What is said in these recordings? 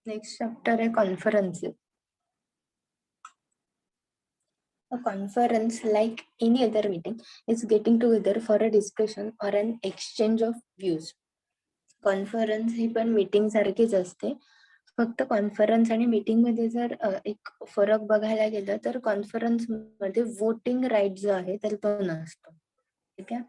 Next chapter आहे conference. A conference, like any other meeting, is getting together for a discussion or an exchange of views. Conference ही पण meeting सारखीच असते. फक्त conference आणि meeting मध्ये जर एक फरक बघायला गेलं तर कॉन्फरन्स मध्ये वोटिंग राईट जो आहे तर तो नसतो. ठीक आहे.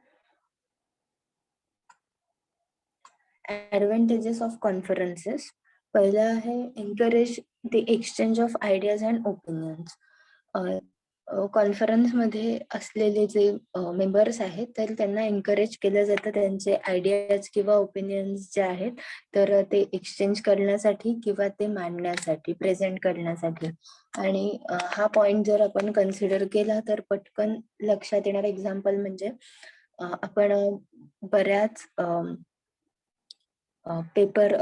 Advantages of conferences. पहिला आहे encourage the exchange of ideas and opinions. Conference मध्ये असलेले जे मेंबर्स आहेत तर त्यांना एनकरेज केलं जातं त्यांचे आयडियाज किंवा ओपिनियन्स जे आहेत तर ते एक्सचेंज करण्यासाठी किंवा ते मांडण्यासाठी, प्रेझेंट करण्यासाठी. आणि हा पॉइंट जर आपण कन्सिडर केला तर पटकन लक्षात येणारा एक्झाम्पल म्हणजे आपण बऱ्याच पेपर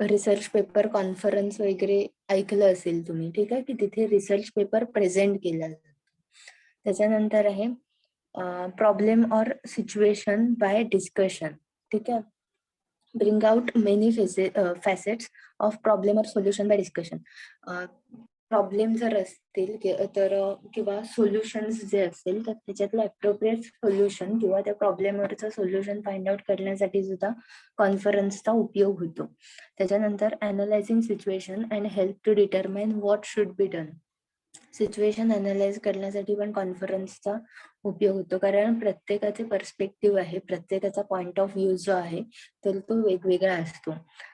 रिसर्च पेपर कॉन्फरन्स वगैरे ऐकलं असेल तुम्ही. ठीक आहे, की तिथे रिसर्च पेपर प्रेझेंट केला जातो. त्याच्यानंतर आहे problem or situation by discussion. ठीक आहे. Bring out many facets of problem or solution by discussion. Problem जर असतील तर किंवा सोल्युशन्स जे असतील तर त्याच्यातलं अप्रोप्रिएट सोल्युशन किंवा त्या प्रॉब्लेमवरचं सोल्युशन फाइंड आउट करण्यासाठी सुद्धा कॉन्फरन्सचा उपयोग होतो. त्याच्यानंतर analysing situation and help to determine what should be done. Situation analyse करण्यासाठी पण कॉन्फरन्सचा उपयोग होतो, कारण प्रत्येकाचे पर्स्पेक्टिव्ह आहे, प्रत्येकाचा पॉइंट ऑफ व्ह्यू जो आहे तर तो वेगवेगळा असतो.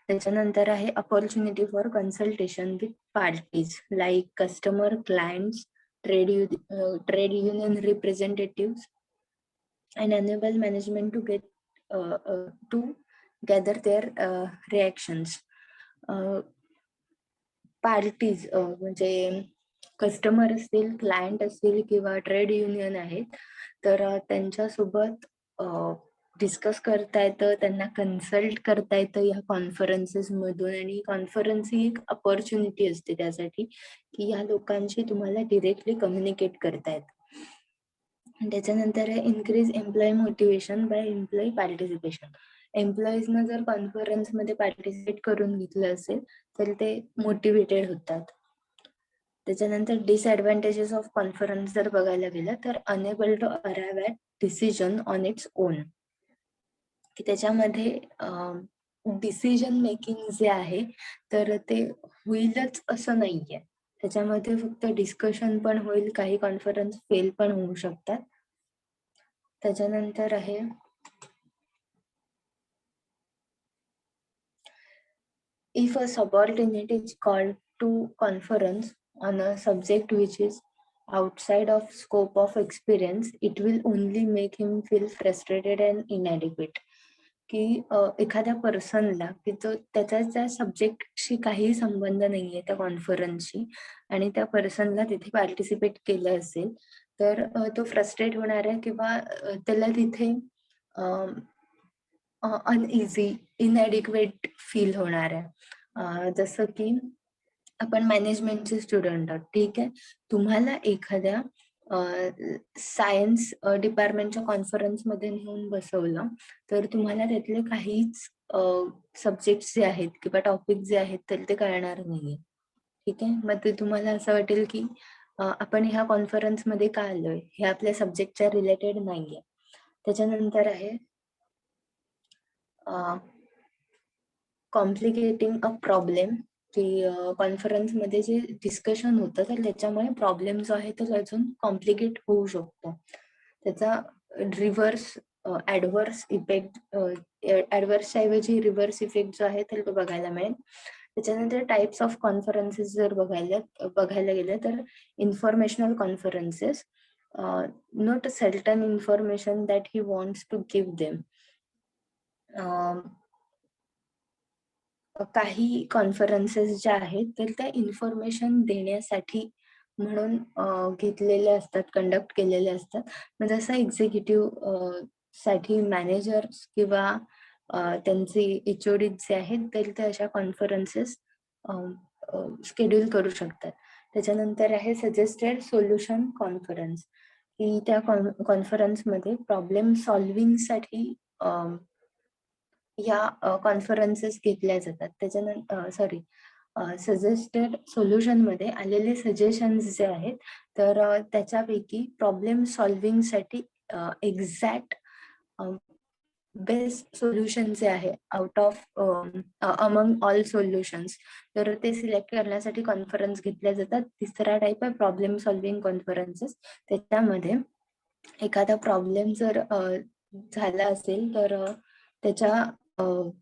त्याच्यानंतर आहे opportunity for consultation with parties like customer, clients, trade union representative and enable management to get to gather their reactions. Parties म्हणजे कस्टमर असतील, क्लायंट असतील किंवा ट्रेड युनियन आहेत तर त्यांच्यासोबत डिस्कस करता येतं, त्यांना कन्सल्ट करता येतं या कॉन्फरन्सेस मधून. आणि कॉन्फरन्स ही एक अपॉर्च्युनिटी असते त्यासाठी की या लोकांशी तुम्हाला डिरेक्टली कम्युनिकेट करता येतं. त्याच्यानंतर आहे increase employee motivation by employee participation. एम्प्लॉईजना जर कॉन्फरन्स मध्ये पार्टिसिपेट करून घेतलं असेल तर ते मोटिवेटेड होतात. त्याच्यानंतर डिसएडव्हान्टेजेस ऑफ कॉन्फरन्स जर बघायला गेलं तर enable to arrive at decision on its own. की त्याच्यामध्ये डिसिजन मेकिंग जे आहे तर ते होईलच असं नाहीये. त्याच्यामध्ये फक्त डिस्कशन पण होईल, काही कॉन्फरन्स फेल पण होऊ शकतात. त्याच्यानंतर आहे if a subordinate is called to conference on a subject which is outside of scope of experience, it will only make him feel frustrated and inadequate. की एखाद्या पर्सनला की तो त्याच्या त्या सब्जेक्टशी काही संबंध नाहीये त्या कॉन्फरन्सशी आणि त्या पर्सनला तिथे पार्टिसिपेट केलं असेल तर तो फ्रस्ट्रेट होणार आहे किंवा त्याला तिथे अनइझी, इनएडिक्वेट फील होणार आहे. जसं की आपण मॅनेजमेंटचे स्टुडंट आहोत. ठीक आहे, तुम्हाला एखाद्या सायन्स डिपार्टमेंटच्या कॉन्फरन्स मध्ये नेऊन बसवलं तर तुम्हाला त्यातले काहीच सब्जेक्ट जे आहेत किंवा टॉपिक जे आहेत तर ते कळणार नाहीये. ठीक आहे, मग ते तुम्हाला असं वाटेल की आपण ह्या कॉन्फरन्स मध्ये का आलोय, हे आपल्या सब्जेक्टच्या रिलेटेड नाहीये. त्याच्यानंतर आहे कॉम्प्लिकेटिंग अ प्रॉब्लेम. की कॉन्फरन्स मध्ये जे डिस्कशन होतं तर त्याच्यामुळे प्रॉब्लेम जो आहे तो अजून कॉम्प्लिकेट होऊ शकतो. त्याचा रिव्हर्स ऍडव्हर्स इफेक्ट, ऍडव्हर्सच्या ऐवजी रिव्हर्स इफेक्ट जो आहे तर तो बघायला मिळेल. त्याच्यानंतर टाइप्स ऑफ कॉन्फरन्सेस जर बघायला गेलं तर informational conferences, not certain information that he wants to give them. काही कॉन्फरन्सेस ज्या आहेत तर त्या इन्फॉर्मेशन देण्यासाठी म्हणून घेतलेले असतात, कंडक्ट केलेले असतात. म्हणजे जसं एक्झिक्युटिव्ह साठी मॅनेजर्स किंवा त्यांचे एचओडी जे आहेत तर ते अशा कॉन्फरन्सेस शेड्यूल करू शकतात. त्याच्यानंतर आहे सजेस्टेड सोल्युशन कॉन्फरन्स, की त्या कॉन्फरन्समध्ये प्रॉब्लेम सॉल्व्हिंग साठी या कॉन्फरन्सेस घेतल्या जातात. त्याच्यानंतर सजेस्टेड सोल्युशन मध्ये आलेले सजेशन्स जे आहेत, तर त्याच्यापैकी प्रॉब्लेम सॉल्व्हिंग साठी एक्झॅक्ट बेस्ट सोल्युशन जे आहे out of among all solutions, तर ते सिलेक्ट करण्यासाठी कॉन्फरन्स घेतल्या जातात. तिसरा टाइप आहे प्रॉब्लेम सॉल्व्हिंग कॉन्फरन्सेस. त्याच्यामध्ये एखादा प्रॉब्लेम जर झाला असेल, तर त्याच्या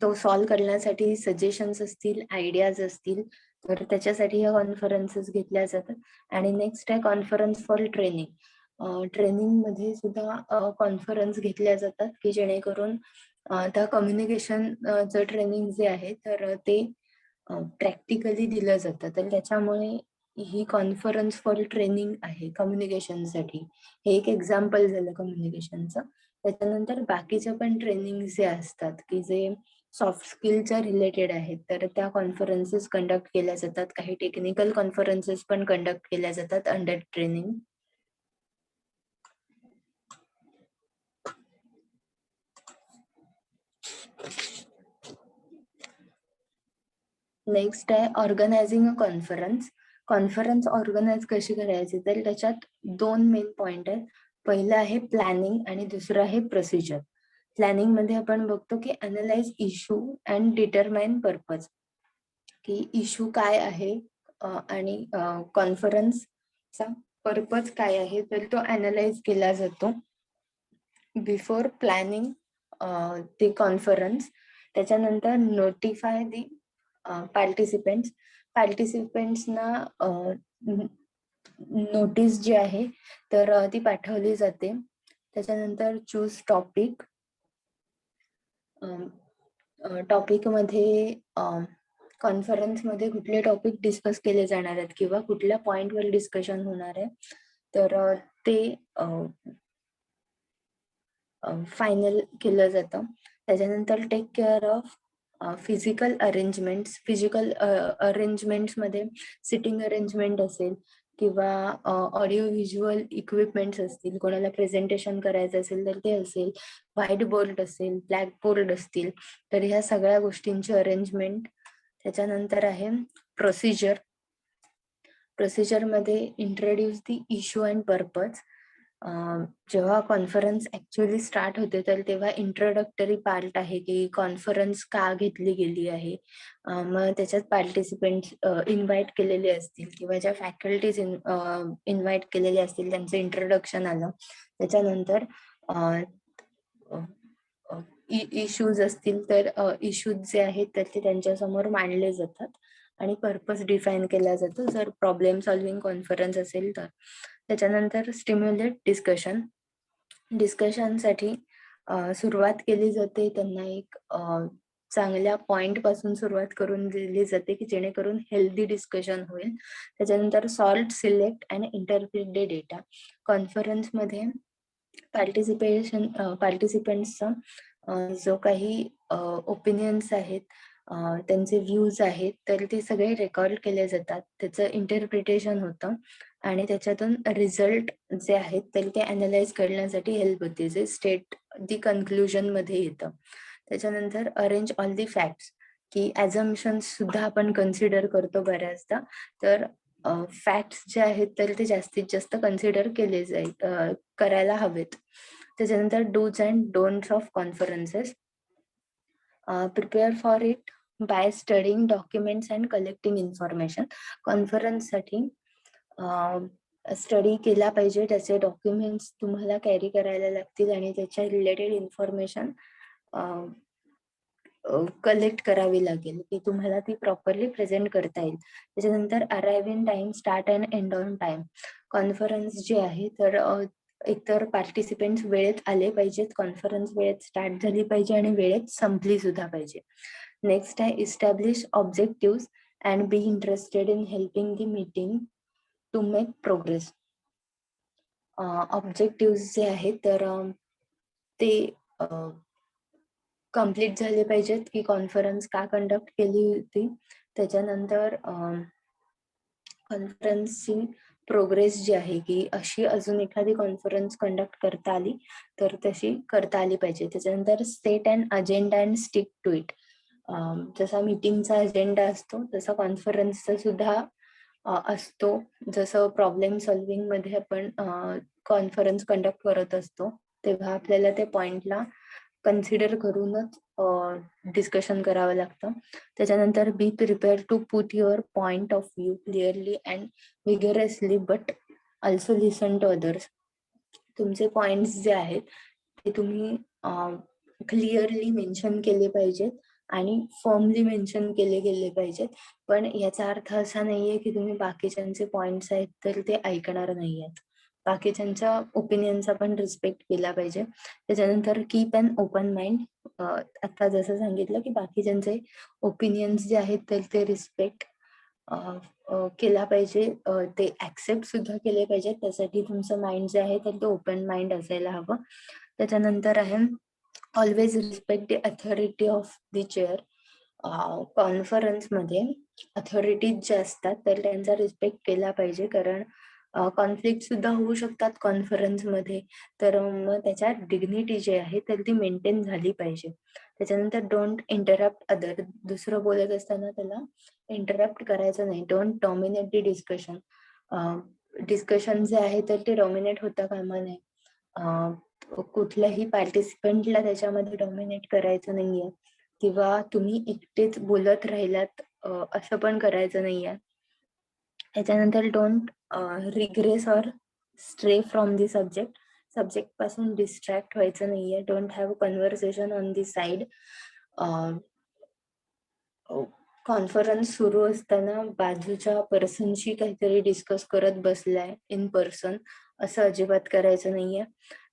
तो सॉल्व्ह करण्यासाठी सजेशन्स असतील, आयडियाज असतील, तर त्याच्यासाठी ह्या कॉन्फरन्सेस घेतल्या जातात. आणि नेक्स्ट आहे कॉन्फरन्स फॉर ट्रेनिंग. ट्रेनिंग मध्ये सुद्धा कॉन्फरन्स घेतल्या जातात की जेणेकरून त्या कम्युनिकेशनचं ट्रेनिंग जे आहे, तर ते प्रॅक्टिकली दिलं जातं. तर त्याच्यामुळे ही कॉन्फरन्स फॉर ट्रेनिंग आहे कम्युनिकेशनसाठी. हे एक एक्झाम्पल झालं कम्युनिकेशनचं. त्याच्यानंतर बाकीचे पण ट्रेनिंग जे असतात की जे सॉफ्ट स्किलच्या रिलेटेड आहेत, तर त्या कॉन्फरन्सेस कंडक्ट केल्या जातात. काही टेक्निकल कॉन्फरन्सेस पण कंडक्ट केल्या जातात अंडर ट्रेनिंग. नेक्स्ट आहे ऑर्गनायझिंग अ कॉन्फरन्स. कॉन्फरन्स ऑर्गनाइज कशी करायची, तर त्याच्यात 2 मेन पॉइंट आहेत. पहिलं आहे प्लॅनिंग आणि दुसरं आहे प्रोसिजर. प्लॅनिंग मध्ये आपण बघतो की analyse issue and determine purpose, की इश्यू काय आहे आणि कॉन्फरन्सचा पर्पज काय आहे, तर तो अनालाइज केला जातो बिफोर प्लॅनिंग दी कॉन्फरन्स. त्याच्यानंतर नोटिफाय दी पार्टिसिपेंट्स. पार्टिसिपेंट्सना नोटीस जी आहे, तर ती पाठवली जाते. त्याच्यानंतर चूज टॉपिक. टॉपिक मध्ये कॉन्फरन्स मध्ये कुठले टॉपिक डिस्कस केले जाणार आहेत किंवा कुठल्या पॉइंटवर डिस्कशन होणार आहे, तर ते फायनल केलं जातं. त्याच्यानंतर take care of physical arrangements. Physical arrangements मध्ये सिटिंग अरेंजमेंट असेल किंवा ऑडिओ व्हिज्युअल इक्विपमेंट्स असतील, कोणाला प्रेझेंटेशन करायचं असेल तर ते असेल, व्हाईट बोर्ड असेल, ब्लॅक बोर्ड असतील, तर ह्या सगळ्या गोष्टींची अरेंजमेंट. त्याच्यानंतर आहे प्रोसिजर. प्रोसिजर मध्ये introduce the issue and purpose. जेव्हा कॉन्फरन्स ऍक्च्युअली स्टार्ट होते, तर तेव्हा इंट्रोडक्टरी पार्ट आहे की कॉन्फरन्स का घेतली गेली आहे. मग त्याच्यात पार्टिसिपेंट इन्व्हाइट केलेले असतील किंवा ज्या फॅकल्टीज इन्व्हाइट केलेले असतील त्यांचं इंट्रोडक्शन आलं. त्याच्यानंतर इश्यूज असतील तर इश्यूज जे आहेत तर ते त्यांच्या समोर मांडले जातात आणि पर्पज डिफाईन केला जातो जर प्रॉब्लेम सॉल्व्हिंग कॉन्फरन्स असेल तर. त्याच्यानंतर स्टिम्युलेट डिस्कशन. डिस्कशनसाठी सुरुवात केली जाते. त्यांना एक चांगल्या पॉइंट पासून सुरुवात करून दिली जाते की जेणेकरून हेल्दी डिस्कशन होईल. त्याच्यानंतर salt, select and interpret the data. Conference मध्ये पार्टिसिपेंट्सचा जो काही ओपिनियन्स आहेत, त्यांचे व्ह्यूज आहेत, तर ते सगळे रेकॉर्ड केले जातात. त्याचं इंटरप्रिटेशन होतं आणि त्याच्यातून रिझल्ट जे आहेत तर ते अनालाइज करण्यासाठी हेल्प होते, जे स्टेट दी कन्क्लुजन मध्ये येतं. त्याच्यानंतर अरेंज ऑल दी फॅक्ट्स, की ॲझम्पशन्स सुद्धा आपण कन्सिडर करतो बऱ्याचदा, तर फॅक्ट्स जे आहेत तर ते जास्तीत जास्त कन्सिडर केले करायला हवेत. त्याच्यानंतर dos and don'ts of conferences. Prepare for it by studying documents and collecting information. कॉन्फरन्ससाठी स्टडी केला पाहिजे, त्याचे डॉक्युमेंट्स तुम्हाला कॅरी करायला लागतील आणि त्याच्या रिलेटेड इन्फॉर्मेशन कलेक्ट करावी लागेल की तुम्हाला ती प्रॉपरली प्रेझेंट करता येईल. त्याच्यानंतर arrive in time, start and end on time. Conference जी आहे तर एकतर पार्टिसिपेंट्स वेळेत आले पाहिजेत, कॉन्फरन्स वेळेत स्टार्ट झाली पाहिजे आणि वेळेत संपली सुद्धा पाहिजे. नेक्स्ट आहे establish objective and be interested in helping the meeting to make progress. Objective जे आहेत तर ते कम्प्लीट झाले पाहिजेत की कॉन्फरन्स का कंडक्ट केली होती. त्याच्यानंतर कॉन्फरन्सची प्रोग्रेस जी आहे की अशी अजून एखादी कॉन्फरन्स कंडक्ट करता आली तर तशी करता आली पाहिजे. त्याच्यानंतर set and agenda and stick to it. जसा मीटिंगचा अजेंडा असतो तसा कॉन्फरन्सचा सुद्धा असतो. जसं प्रॉब्लेम सॉल्व्हिंग मध्ये आपण कॉन्फरन्स कंडक्ट करत असतो, तेव्हा आपल्याला त्या पॉइंटला कन्सिडर करूनच डिस्कशन करावं लागतं. त्याच्यानंतर be prepare to put your point of view clearly and vigorously but also listen to others. तुमचे पॉइंट्स जे आहेत ते तुम्ही क्लिअरली मेन्शन केले पाहिजेत आणि फर्मली मेन्शन केले गेले पाहिजेत. पण याचा अर्थ असा नाहीये की तुम्ही बाकीच्यांचे पॉइंट्स आहेत तर ते ऐकणार नाहीयेत. बाकीच्यांच्या ओपिनियनचा पण रिस्पेक्ट केला पाहिजे. त्याच्यानंतर कीप अन ओपन माइंड. आता जसं सांगितलं की बाकीच्यांचे ओपिनियन्स जे आहेत तर ते रिस्पेक्ट केला पाहिजे, ते ऍक्सेप्ट सुद्धा केले पाहिजे. त्यासाठी तुमचं माइंड जे आहे तर ते ओपन माइंड असायला हवं. त्याच्यानंतर आहे always respect the authority of the chair. कॉन्फरन्समध्ये अथॉरिटीज जे असतात तर त्यांचा रिस्पेक्ट केला पाहिजे, कारण कॉन्फ्लिक्ट सुद्धा होऊ शकतात कॉन्फरन्समध्ये. तर मग त्याच्यात डिग्निटी जी आहे तर ती मेंटेन झाली पाहिजे. त्याच्यानंतर डोंट इंटरप्ट अदर. दुसरं बोलत असताना त्याला इंटरप्ट करायचं नाही. Don't dominate the discussion. Discussion जे आहे तर ते डॉमिनेट होता कामा नये. कुठल्याही पार्टिसिपंटला त्याच्यामध्ये डॉमिनेट करायचं नाहीये किंवा तुम्ही एकटेच बोलत राहिलात असं पण करायचं नाहीये. त्याच्यानंतर don't regress or stray from the subject. Subject पासून डिस्ट्रॅक्ट व्हायचं नाहीये. Don't have conversation on the side. Conference सुरू असताना बाजूच्या पर्सनशी काहीतरी डिस्कस करत बसलाय इन पर्सन, असं अजिबात करायचं नाहीये.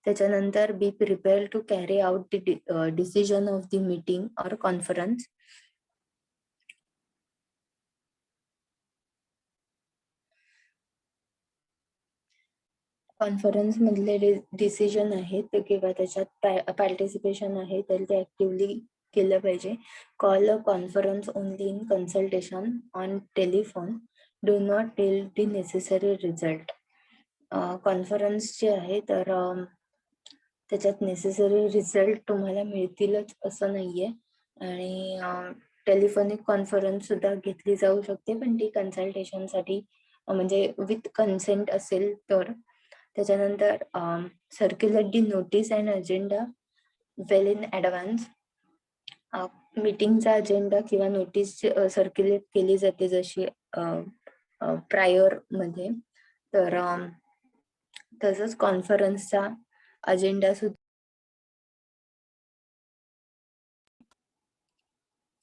त्याच्यानंतर be prepare to carry out the decision of the meeting or conference. Conference मधले डिसिजन आहेत किंवा त्याच्यात पार्टिसिपेशन आहे तर ते ऍक्टिव्हली केलं पाहिजे. Call a conference only in consultation on telephone. Do not tell the necessary result. Conference जे आहे तर त्याच्यात नेसेसरी रिझल्ट तुम्हाला मिळतीलच असं नाहीये. आणि टेलिफोनिक कॉन्फरन्स सुद्धा घेतली जाऊ शकते, पण ती कन्सल्टेशन साठी म्हणजे विथ कन्सेंट असेल तर. त्याच्यानंतर circulate the notice and agenda well in advance. मीटिंगचा अजेंडा किंवा नोटीस सर्क्युलेट केली जाते जशी प्रायर मध्ये, तर तसंच कॉन्फरन्सचा अजेंडा सुद्धा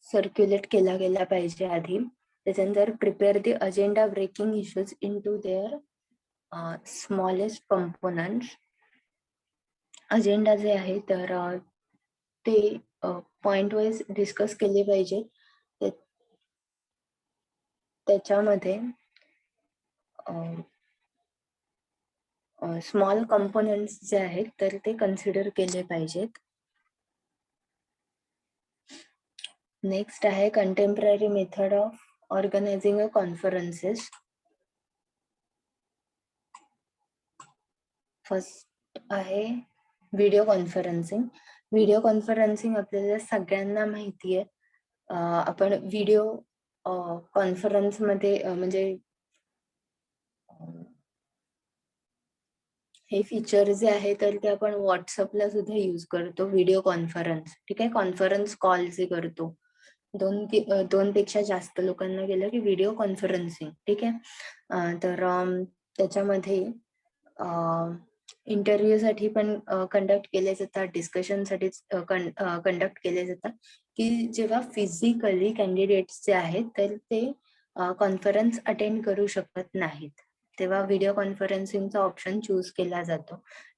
सर्क्युलेट केला गेला पाहिजे आधी. त्याच्यानंतर prepare the agenda breaking issues into their smallest components. Agenda जे आहे तर ते पॉइंट वाईज डिस्कस केले पाहिजे. त्याच्यामध्ये स्मॉल कंपोनंट्स जे आहेत तर ते कन्सिडर केले पाहिजेत. नेक्स्ट आहे contemporary method of organising a conferences. First आहे व्हिडिओ कॉन्फरन्सिंग. व्हिडिओ कॉन्फरन्सिंग आपल्याला सगळ्यांना माहिती आहे. आपण व्हिडिओ कॉन्फरन्स मध्ये म्हणजे हे फीचर जे आहे तर ते आपण व्हॉट्सअपला सुद्धा युज करतो. व्हिडिओ कॉन्फरन्स, ठीक आहे. कॉन्फरन्स कॉल जे करतो दोन पेक्षा जास्त लोकांना गेलं की व्हिडिओ कॉन्फरन्सिंग, ठीक आहे. तर त्याच्यामध्ये इंटरव्ह्यू साठी पण कंडक्ट केले जातात, डिस्कशन साठी कंडक्ट केले जातात, की जेव्हा फिजिकली कॅन्डिडेट्स जे आहेत तर ते कॉन्फरन्स अटेंड करू शकत नाहीत, तेव्हा व्हिडिओ कॉन्फरन्सिंगचा ऑप्शन चूज केला जातो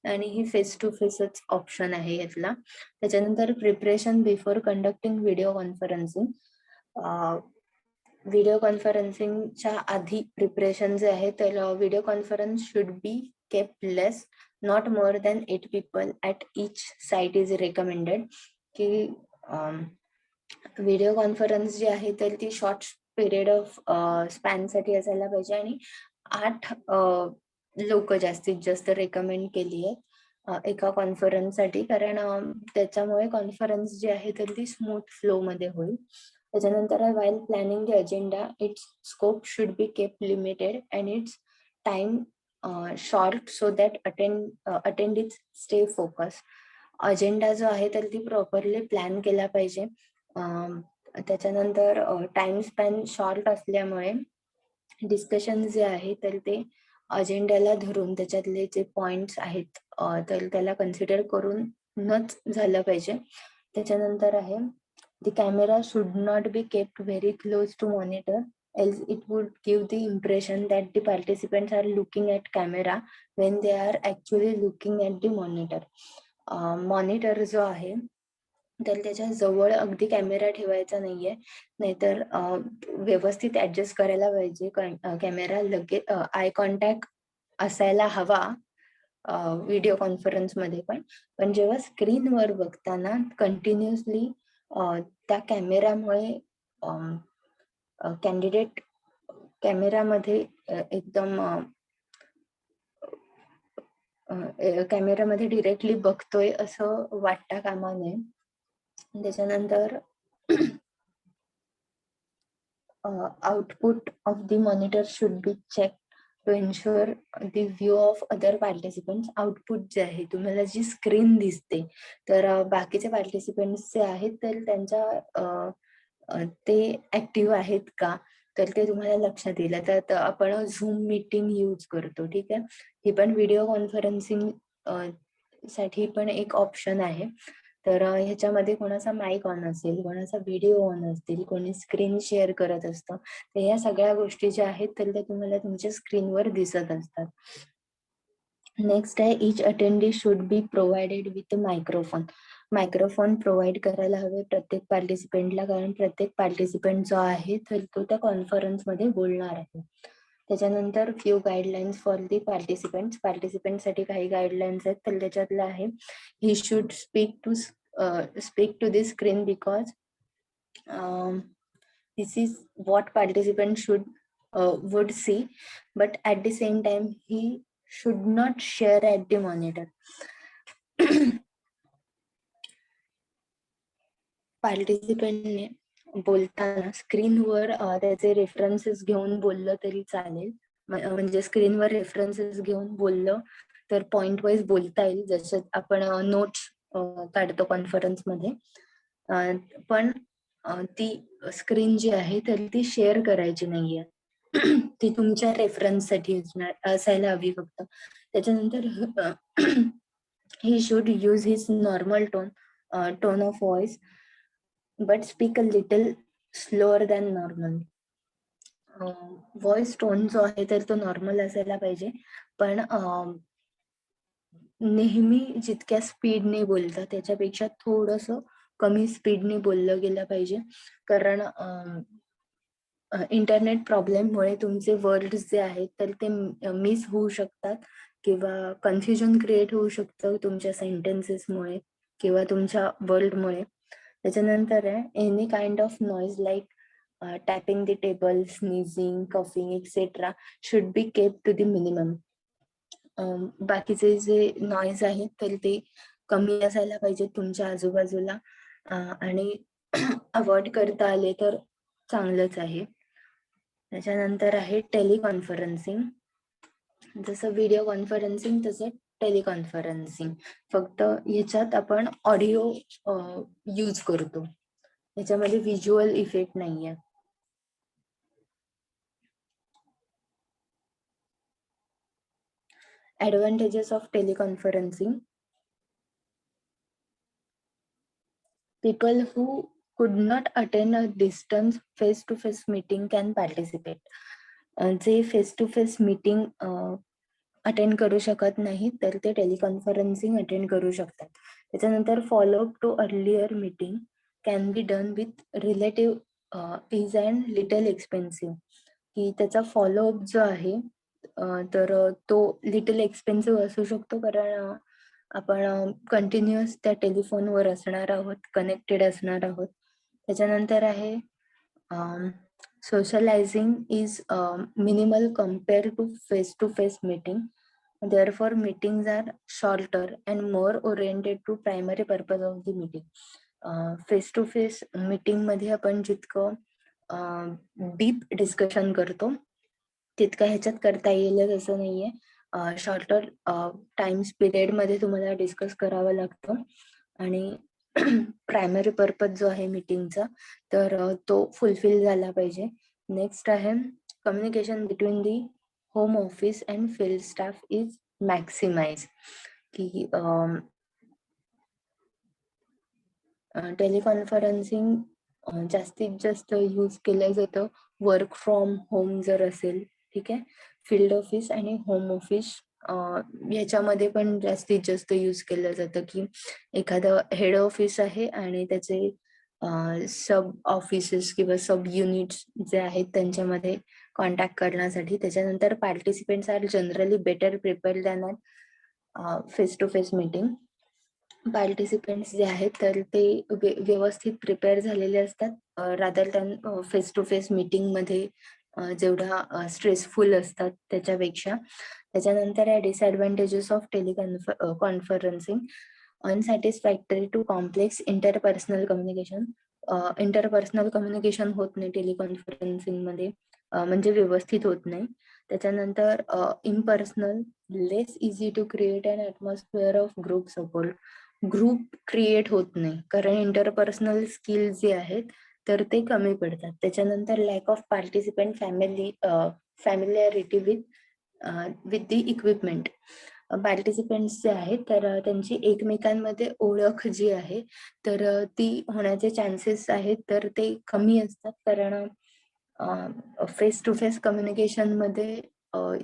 आणि ही फेस टू फेसच ऑप्शन आहे यातला. त्याच्यानंतर preparation before conducting video conferencing. Video कॉन्फरन्सिंगच्या आधी प्रिपरेशन जे आहे तर video conference should be kept less, not more than 8 people at each site is recommended. की व्हिडिओ कॉन्फरन्स जी आहे तर ती शॉर्ट पिरियड ऑफ स्पॅन साठी असायला पाहिजे आणि 8 लोक जास्तीत जास्त रेकमेंड केली आहेत. एका कॉन्फरन्ससाठी, कारण त्याच्यामुळे कॉन्फरन्स जी आहे तर ती स्मूथ फ्लो मध्ये होईल. त्याच्यानंतर while planning the agenda, its scope should be kept limited and its time short so that attendees stay focused. Agenda जो आहे तर ती प्रॉपरली प्लॅन केला पाहिजे. त्याच्यानंतर टाइम स्पॅन शॉर्ट असल्यामुळे डिस्कशन जे आहे तर ते अजेंड्याला धरून त्याच्यातले जे पॉइंट्स आहेत तर त्याला कन्सिडर करूनच झालं पाहिजे. त्याच्यानंतर आहे the camera should not be kept very close to monitor, else it would give the impression that the participants are looking at camera when they are actually looking at the monitor. Monitor जो आहे तर त्याच्या जवळ अगदी camera ठेवायचा नाहीये, नाहीतर व्यवस्थित ऍडजस्ट करायला पाहिजे. कॅमेरा लगेच आय कॉन्टॅक्ट असायला हवा व्हिडिओ कॉन्फरन्स मध्ये पण जेव्हा स्क्रीनवर बघताना कंटिन्युअसली त्या कॅमेरामुळे कॅन्डिडेट कॅमेरामध्ये एकदम कॅमेरामध्ये डिरेक्टली बघतोय असं वाटता कामा नये. त्याच्यानंतर output of the monitor should be checked to ensure the view of other participants. Output जे आहे तुम्हाला जी स्क्रीन दिसते तर बाकीचे पार्टिसिपेंट्स जे आहेत तर त्यांच्या ते ऍक्टिव्ह आहेत का तर ते तुम्हाला लक्षात येईल. तर आपण झूम मीटिंग यूज करतो, ठीक आहे. ही पण व्हिडिओ कॉन्फरन्सिंग साठी पण एक ऑप्शन आहे. तर ह्याच्यामध्ये कोणाचा माईक ऑन असेल, कोणाचा व्हिडिओ ऑन असतील, कोणी स्क्रीन शेअर करत असतं, तर या सगळ्या गोष्टी ज्या आहेत तर त्या तुम्हाला तुमच्या स्क्रीनवर दिसत असतात. नेक्स्ट आहे each attendee should be provided with microphone. Microphone provide करायला हवे प्रत्येक पार्टिसिपेंटला, कारण प्रत्येक पार्टिसिपेंट जो आहे तर तो त्या कॉन्फरन्स मध्ये बोलणार आहे. त्याच्यानंतर फ्यू गाईडलाईन्स फॉर दी पार्टिसिपेंटसाठी काही गाईडलाईन्स आहेत. तर त्याच्यातलं आहे he should speak to the screen because this is what participant should would see, but at the same time he should not share at the monitor. पार्टिसिपेंटने बोलताना स्क्रीनवर त्याचे references घेऊन बोललं तरी चालेल. म्हणजे स्क्रीनवर रेफरन्सेस घेऊन बोललं तर पॉइंट वाईज बोलता येईल, जसं आपण नोट्स काढतो कॉन्फरन्स मध्ये. पण ती स्क्रीन जी आहे तर ती शेअर करायची नाहीये. ती तुमच्या रेफरन्स साठी असायला हवी फक्त. त्याच्यानंतर he should use his normal tone of voice but speak a little slower than normal. Voice tone जो आहे तर तो नॉर्मल असायला पाहिजे, पण नेहमी जितक्या स्पीडने बोलतात त्याच्यापेक्षा थोडस कमी स्पीडने बोललं गेलं पाहिजे, कारण इंटरनेट प्रॉब्लेममुळे तुमचे वर्ड्स जे आहेत तर ते मिस होऊ शकतात किंवा कन्फ्युजन क्रिएट होऊ शकतं तुमच्या सेंटेन्सेसमुळे किंवा तुमच्या वर्ल्डमुळे. त्याच्यानंतर आहे any kind of noise like tapping the table, sneezing, coughing etcetera should be kept to the minimum. बाकीचे जे नॉइज आहेत तर ते कमी असायला पाहिजे तुमच्या आजूबाजूला, आणि अवॉइड करता आले तर चांगलंच आहे. त्याच्यानंतर आहे टेलिकॉन्फरन्सिंग. जसं व्हिडिओ कॉन्फरन्सिंग तसं टेलिकॉन्फरन्सिंग, फक्त ह्याच्यात आपण ऑडिओ यूज करतो, ह्याच्यामध्ये व्हिज्युअल इफेक्ट नाहीये. Advantages of teleconferencing. People who could not attend a distance face-to-face meeting can participate. जे face to face meeting attend करू शकत नाही तर ते टेलिकॉन्फरन्सिंग अटेंड करू शकतात. त्याच्यानंतर follow up to earlier meeting can be done with relative is and little expensive. की त्याचा फॉलोअप जो आहे तर तो लिटल एक्सपेन्सिव्ह असू शकतो, कारण आपण कंटिन्युअस त्या टेलिफोनवर असणार आहोत, कनेक्टेड असणार आहोत. त्याच्यानंतर आहे socialising is minimal compare to face meeting. Therefore, meetings are shorter and more oriented to primary purpose of the meeting. Face to face meeting मध्ये आपण जितकं डीप डिस्कशन करतो तितकं ह्याच्यात करता येईल असं नाहीये. शॉर्टर टाइम पिरियड मध्ये तुम्हाला डिस्कस करावं लागतं आणि प्रायमरी पर्पज जो आहे मीटिंगचा तर तो फुलफिल झाला पाहिजे. नेक्स्ट आहे communication between the home office and field staff is maximise. की टेलिकॉन्फरन्सिंग जास्तीत जास्त यूज केलं जातं वर्क फ्रॉम होम जर असेल, ठीक आहे. फील्ड ऑफिस आणि होम ऑफिस ह्याच्यामध्ये पण जास्तीत जास्त यूज केलं जातं की एखादं हेड ऑफिस आहे आणि त्याचे सब ऑफिसेस किंवा सब युनिट्स जे आहेत त्यांच्यामध्ये कॉन्टॅक्ट करण्यासाठी. त्याच्यानंतर participants are generally better prepared than face to face meeting. Participants जे आहेत तर ते व्यवस्थित प्रिपेअर झालेले असतात rather than face to face meeting मध्ये जेवढा स्ट्रेसफुल असतात त्याच्यापेक्षा. त्याच्यानंतर आहे disadvantages of conferencing. Unsatisfactory to complex interpersonal communication. Interpersonal communication होत नाही टेलिकॉन्फरन्सिंग मध्ये, म्हणजे व्यवस्थित होत नाही. त्याच्यानंतर impersonal, less easy to create an atmosphere of group support. Group create होत नाही कारण इंटरपर्सनल स्किल जे आहेत तर ते कमी पडतात. त्याच्यानंतर lack of participant familiarity with the equipment. Participants जे आहेत तर त्यांची एकमेकांमध्ये ओळख जी आहे तर ती होण्याचे चान्सेस आहेत तर ते कमी असतात कारण फेस टू फेस कम्युनिकेशन मध्ये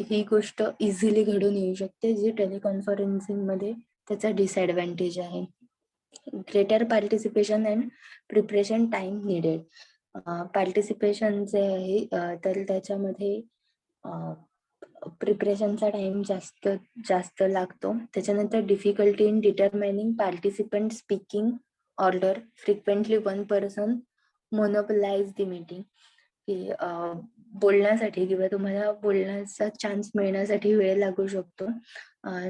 ही गोष्ट इझिली घडून येऊ शकते, जी टेलिकॉन्फरन्सिंग मध्ये त्याचा डिसएडव्हान्टेज आहे. Greater participation and preparation time needed. Participation जे आहे तर त्याच्यामध्ये प्रिपरेशनचा टाइम जास्त लागतो. त्याच्यानंतर difficulty in determining participant speaking order. Frequently one person monopolise the meeting. की बोलण्यासाठी किंवा तुम्हाला बोलण्याचा चान्स मिळण्यासाठी वेळ लागू शकतो.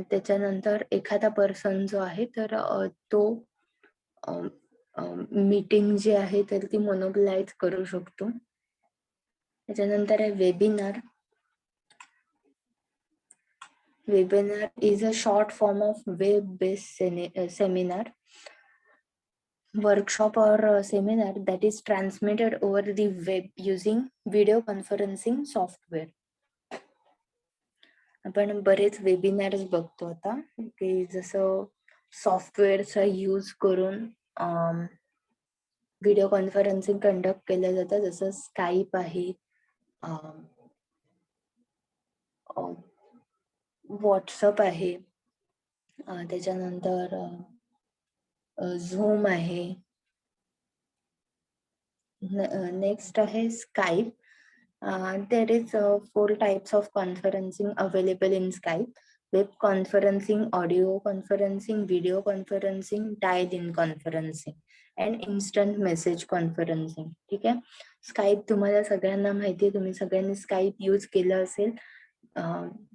त्याच्यानंतर एखादा पर्सन जो आहे तर तो मीटिंग जी आहे तर ती मोनोपलाइज करू शकतो. त्याच्यानंतर आहे webinar. Webinar is a short form of web-based seminar, workshop or seminar that is transmitted over the web using video conferencing software. आपण बरेच वेबिनार्स बघतो आता की जसं सॉफ्टवेअरचा यूज करून व्हिडिओ कॉन्फरन्सिंग कंडक्ट केलं जातं, जसं स्काईप आहे, व्हॉट्सअप आहे, त्याच्यानंतर झूम आहे. नेक्स्ट आहे Skype. There is 4 types of conferencing available in Skype: web conferencing, audio conferencing, video conferencing, dial-in conferencing and instant message conferencing. ठीक आहे. स्काईप तुम्हाला सगळ्यांना माहिती आहे, तुम्ही सगळ्यांनी स्काईप यूज केलं असेल.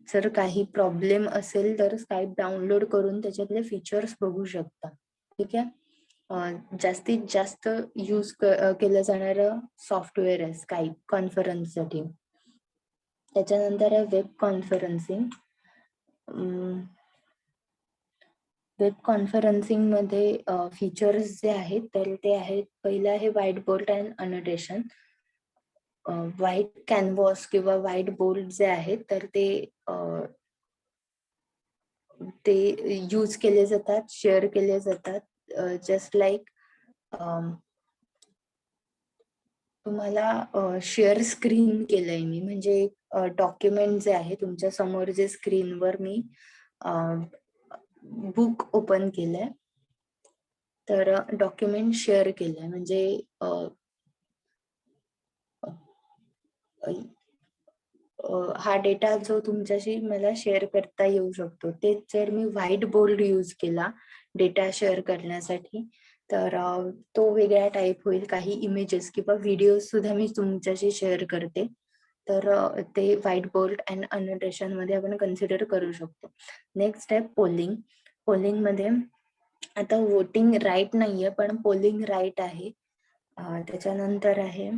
जर काही प्रॉब्लेम असेल तर स्काईप डाउनलोड करून त्याच्यातले फीचर्स बघू शकता. ठीक आहे. जास्तीत जास्त यूज केलं जाणारं सॉफ्टवेअर आहे स्काईप कॉन्फरन्ससाठी. त्याच्यानंतर आहे वेब कॉन्फरन्सिंग. वेब कॉन्फरन्सिंग मध्ये फीचर्स जे आहेत तर ते आहेत, पहिलं आहे white board and annotation. White canvas किंवा व्हाईट बोर्ड जे आहेत तर ते यूज केले जातात, शेअर केले जातात. जस्ट लाईक तुम्हाला शेअर स्क्रीन केलंय मी, म्हणजे डॉक्युमेंट जे आहे तुमच्या समोर जे स्क्रीनवर मी बुक ओपन केलंय तर डॉक्युमेंट शेअर केलंय, म्हणजे हा डेटा जो तुमच्याशी मला शेअर करता येऊ शकतो. ते जर मी व्हाईट बोर्ड यूज केला डेटा शेअर करण्यासाठी तर तो वेगळ्या टाईप होईल. काही इमेजेस किंवा व्हिडिओ सुद्धा मी तुमच्याशी शेअर करते तर ते व्हाईट बोर्ड अँड अनोटेशन मध्ये आपण कन्सिडर करू शकतो. नेक्स्ट आहे पोलिंग. पोलिंग मध्ये आता वोटिंग राईट नाहीये, पण पोलिंग राईट आहे. त्याच्यानंतर आहे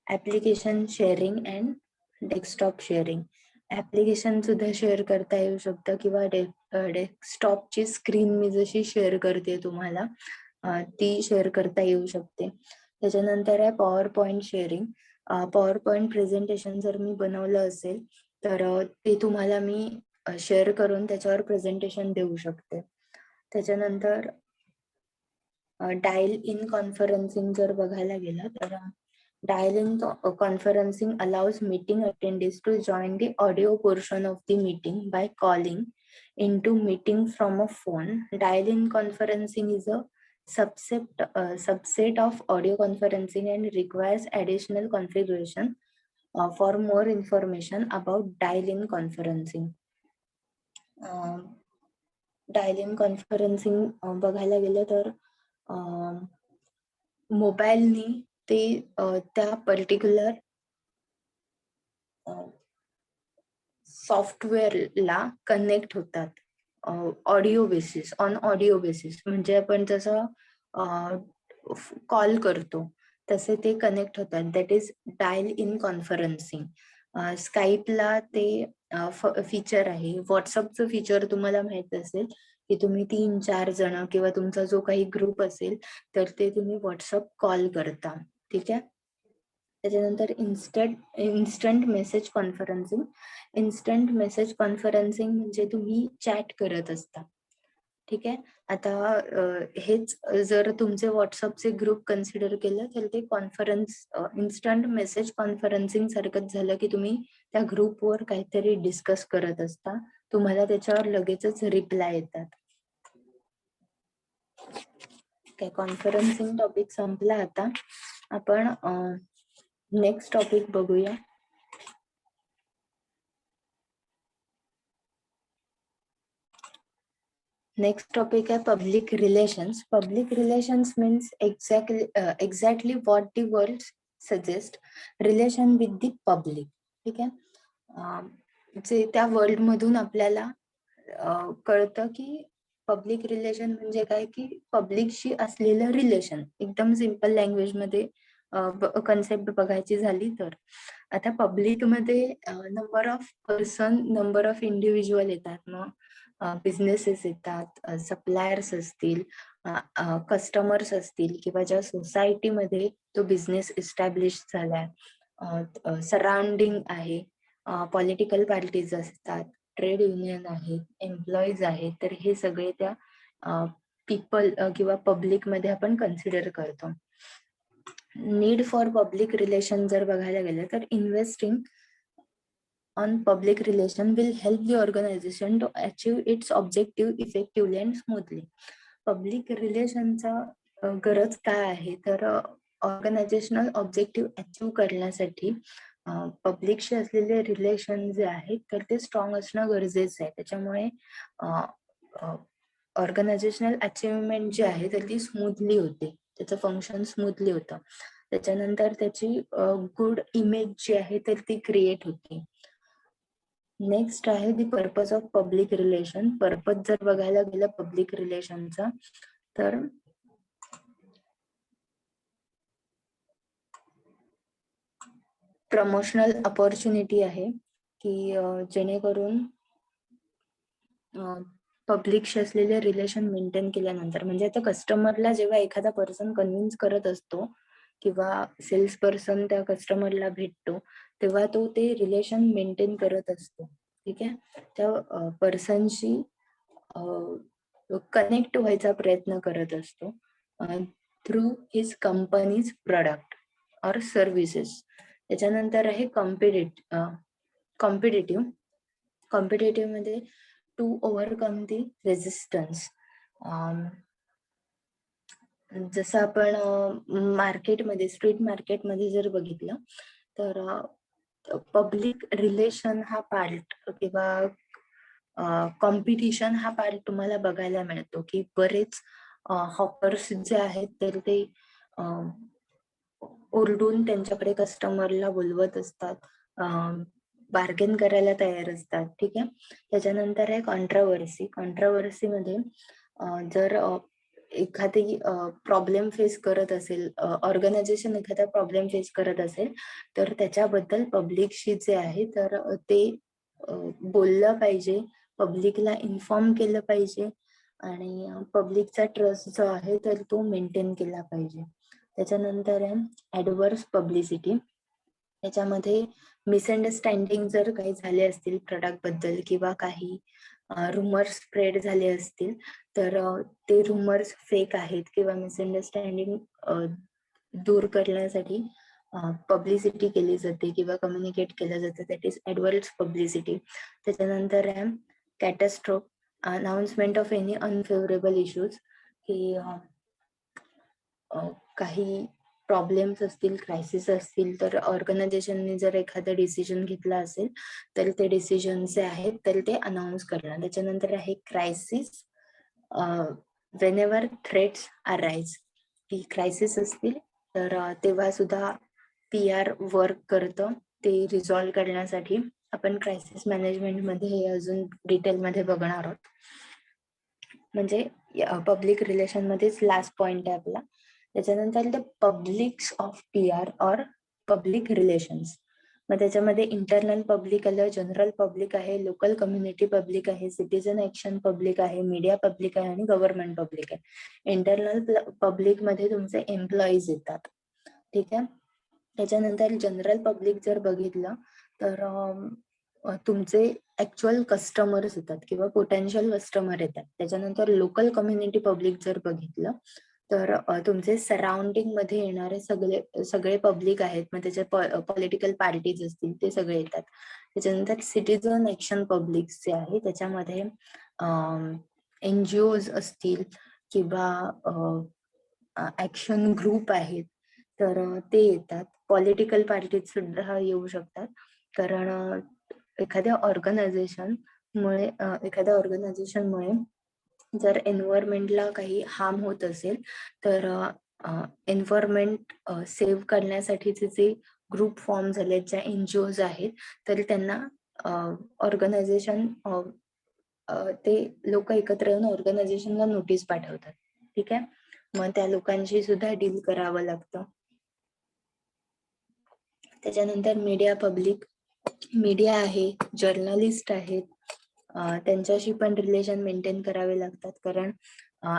application sharing and desktop sharing. Application सुद्धा शेअर करता येऊ शकतं किंवा डेस्कटॉपची स्क्रीन मी जशी शेअर करते तुम्हाला ती शेअर करता येऊ शकते. त्याच्यानंतर आहे PowerPoint sharing. PowerPoint presentation जर मी बनवलं असेल तर ते तुम्हाला मी शेअर करून त्याच्यावर प्रेझेंटेशन देऊ शकते. त्याच्यानंतर डायल इन कॉन्फरन्सिंग जर बघायला गेलं तर dial in conferencing allows meeting attendees to join the audio portion of the meeting by calling into meeting from a phone. Dial in conferencing is a subset of audio conferencing and requires additional configuration. For more information about dial in conferencing. Dial in conferencing बघायला गेलं तर मोबाईलनी ते त्या particular सॉफ्टवेअरला connect होतात audio basis, on audio basis. म्हणजे आपण जसं कॉल करतो तसे ते कनेक्ट होतात. That is dial in conferencing. स्काईपला ते फीचर आहे. व्हॉट्सअपचं फीचर तुम्हाला माहित असेल की तुम्ही 3-4 जण किंवा तुमचा जो काही ग्रुप असेल तर ते तुम्ही व्हॉट्सअप कॉल करता. ठीक आहे. त्याच्यानंतर instant message conferencing. Instant message conferencing म्हणजे तुम्ही चॅट करत असता. ठीक आहे. आता हेच जर तुमचे व्हॉट्सअपचे ग्रुप कन्सिडर केलं तर ते कॉन्फरन्स इन्स्टंट मेसेज कॉन्फरन्सिंग सारखंच झालं की तुम्ही त्या ग्रुपवर काहीतरी डिस्कस करत असता, तुम्हाला त्याच्यावर लगेचच रिप्लाय येतात. काय कॉन्फरन्सिंग टॉपिक संपला. आता आपण नेक्स्ट टॉपिक बघूया. नेक्स्ट टॉपिक आहे public relations. Public relations means exactly what the world suggest relation with the public. ठीक आहे. जे त्या वर्ल्ड मधून आपल्याला कळतं की पब्लिक रिलेशन म्हणजे काय, की पब्लिकशी असलेलं रिलेशन. एकदम सिम्पल लँग्वेज मध्ये कन्सेप्ट बघायची झाली तर आता पब्लिक मध्ये number of person, number of individual येतात. मग बिझनेसेस येतात, सप्लायर्स असतील, कस्टमर्स असतील किंवा ज्या सोसायटीमध्ये तो बिझनेस इस्टॅब्लिश झालाय, सराउंडिंग आहे, पॉलिटिकल पार्टीज असतात, ट्रेड युनियन आहेत, एम्प्लॉईज आहेत. तर हे सगळे त्या पीपल किंवा पब्लिक मध्ये आपण कन्सिडर करतो. नीड फॉर पब्लिक रिलेशन जर बघायला गेलं तर investing on public relation will help the organisation to achieve its objective effectively and smoothly. Public रिलेशनचा गरज काय आहे तर ऑर्गनायझेशनल ऑब्जेक्टिव्ह अचीव करण्यासाठी पब्लिकशी असलेले रिलेशन जे आहेत तर ते स्ट्रॉंग असणं गरजेचं आहे. त्याच्यामुळे ऑर्गनायझेशनल अचिव्हमेंट जी आहे तर ती स्मूथली होते, त्याचं फंक्शन स्मूथली होतं. त्याच्यानंतर त्याची गुड इमेज जी आहे तर ती क्रिएट होते. नेक्स्ट आहे the purpose of public relation. Purpose जर बघायला गेलं पब्लिक रिलेशनचा तर प्रमोशनल अपॉर्च्युनिटी आहे की जेणेकरून पब्लिकशी असलेले रिलेशन मेंटेन केल्यानंतर, म्हणजे आता कस्टमरला जेव्हा एखादा पर्सन कन्व्हिन्स करत असतो किंवा सेल्स पर्सन त्या कस्टमरला भेटतो तेव्हा तो ते रिलेशन मेंटेन करत असतो. ठीक आहे. त्या पर्सनशी कनेक्ट व्हायचा प्रयत्न करत असतो थ्रू हिज कंपनीज प्रोडक्ट और सर्व्हिसेस. त्याच्यानंतर आहे कॉम्पिटेटिव्ह. कॉम्पिटेटिव्ह मध्ये टू ओव्हरकम दी रेजिस्टन्स. जसं आपण मार्केटमध्ये, स्ट्रीट मार्केटमध्ये जर बघितलं तर पब्लिक रिलेशन हा पार्ट किंवा कॉम्पिटिशन हा पार्ट तुम्हाला बघायला मिळतो की बरेच हॉपर्स जे आहेत तर ते ओरडून त्यांच्याकडे कस्टमरला बोलवत असतात, बार्गेन करायला तयार असतात. ठीक आहे. त्याच्यानंतर आहे कॉन्ट्रावर्सी. कॉन्ट्रावर्सीमध्ये जर एखादी प्रॉब्लेम फेस करत असेल, ऑर्गनायझेशन एखादा प्रॉब्लेम फेस करत असेल, तर त्याच्याबद्दल पब्लिकशी जे आहे तर ते बोललं पाहिजे, पब्लिकला इन्फॉर्म केलं पाहिजे आणि पब्लिकचा ट्रस्ट जो आहे तर तो मेंटेन केला पाहिजे. त्याच्यानंतर आहे ऍडव्हर्स पब्लिसिटी. त्याच्यामध्ये मिसअंडरस्टँडिंग जर काही झाले असतील प्रोडक्ट बद्दल किंवा काही रुमर्स स्प्रेड झाले असतील, तर ते रुमर्स फेक आहेत किंवा मिसअंडरस्टँडिंग दूर करण्यासाठी पब्लिसिटी केली जाते किंवा कम्युनिकेट केलं जातं. That is adverse publicity. त्याच्यानंतर आहे catastrophe, announcement of any unfavourable issues, की काही प्रॉब्लेम्स असतील, क्रायसिस असतील, तर ऑर्गनायझेशनने जर एखादा डिसिजन घेतला असेल तर ते डिसिजन जे आहेत तर ते अनाउन्स करणं. त्याच्यानंतर आहे क्रायसिस व्हेनेवर थ्रेट्स अराइज, की क्रायसिस असतील तर तेव्हा सुद्धा PR वर्क करतं ते रिझॉल्व्ह करण्यासाठी. आपण क्रायसिस मॅनेजमेंट मध्ये हे अजून डिटेलमध्ये बघणार आहोत. म्हणजे पब्लिक रिलेशन मध्येच लास्ट पॉइंट आहे आपला. त्याच्यानंतर the publics of PR or public relations. मग त्याच्यामध्ये इंटरनल पब्लिक आलं, जनरल पब्लिक आहे, लोकल कम्युनिटी पब्लिक आहे, सिटीजन ऍक्शन पब्लिक आहे, मीडिया पब्लिक आहे आणि गव्हर्नमेंट पब्लिक आहे. इंटरनल पब्लिक मध्ये तुमचे एम्प्लॉईज येतात. ठीक आहे. त्याच्यानंतर जनरल पब्लिक जर बघितलं तर तुमचे ऍक्च्युअल कस्टमर्स येतात किंवा पोटेन्शियल कस्टमर येतात. त्याच्यानंतर लोकल कम्युनिटी पब्लिक जर बघितलं तर तुमचे सराउंडिंग मध्ये येणारे सगळे पब्लिक आहेत. मग त्याच्यात पॉलिटिकल पार्टीज असतील ते सगळे येतात. त्याच्यानंतर सिटीजन ऍक्शन पब्लिक जे आहे त्याच्यामध्ये NGOज असतील किंवा ऍक्शन ग्रुप आहेत तर ते येतात. पॉलिटिकल पार्टीज सुद्धा येऊ शकतात, कारण एखाद्या ऑर्गनायझेशनमुळे जर एन्व्हायरमेंटला काही हार्म होत असेल तर एन्व्हायरमेंट सेव्ह करण्यासाठीचे जे ग्रुप फॉर्म झालेत, ज्या NGOज आहेत, तर त्यांना ऑर्गनायझेशन ते लोक एकत्र येऊन ऑर्गनायझेशनला नोटीस पाठवतात. ठीक आहे. मग त्या लोकांशी सुद्धा डील करावं लागतं. त्याच्यानंतर मीडिया पब्लिक. मीडिया आहे, जर्नलिस्ट आहेत, त्यांच्याशी पण रिलेशन मेंटेन करावे लागतात, कारण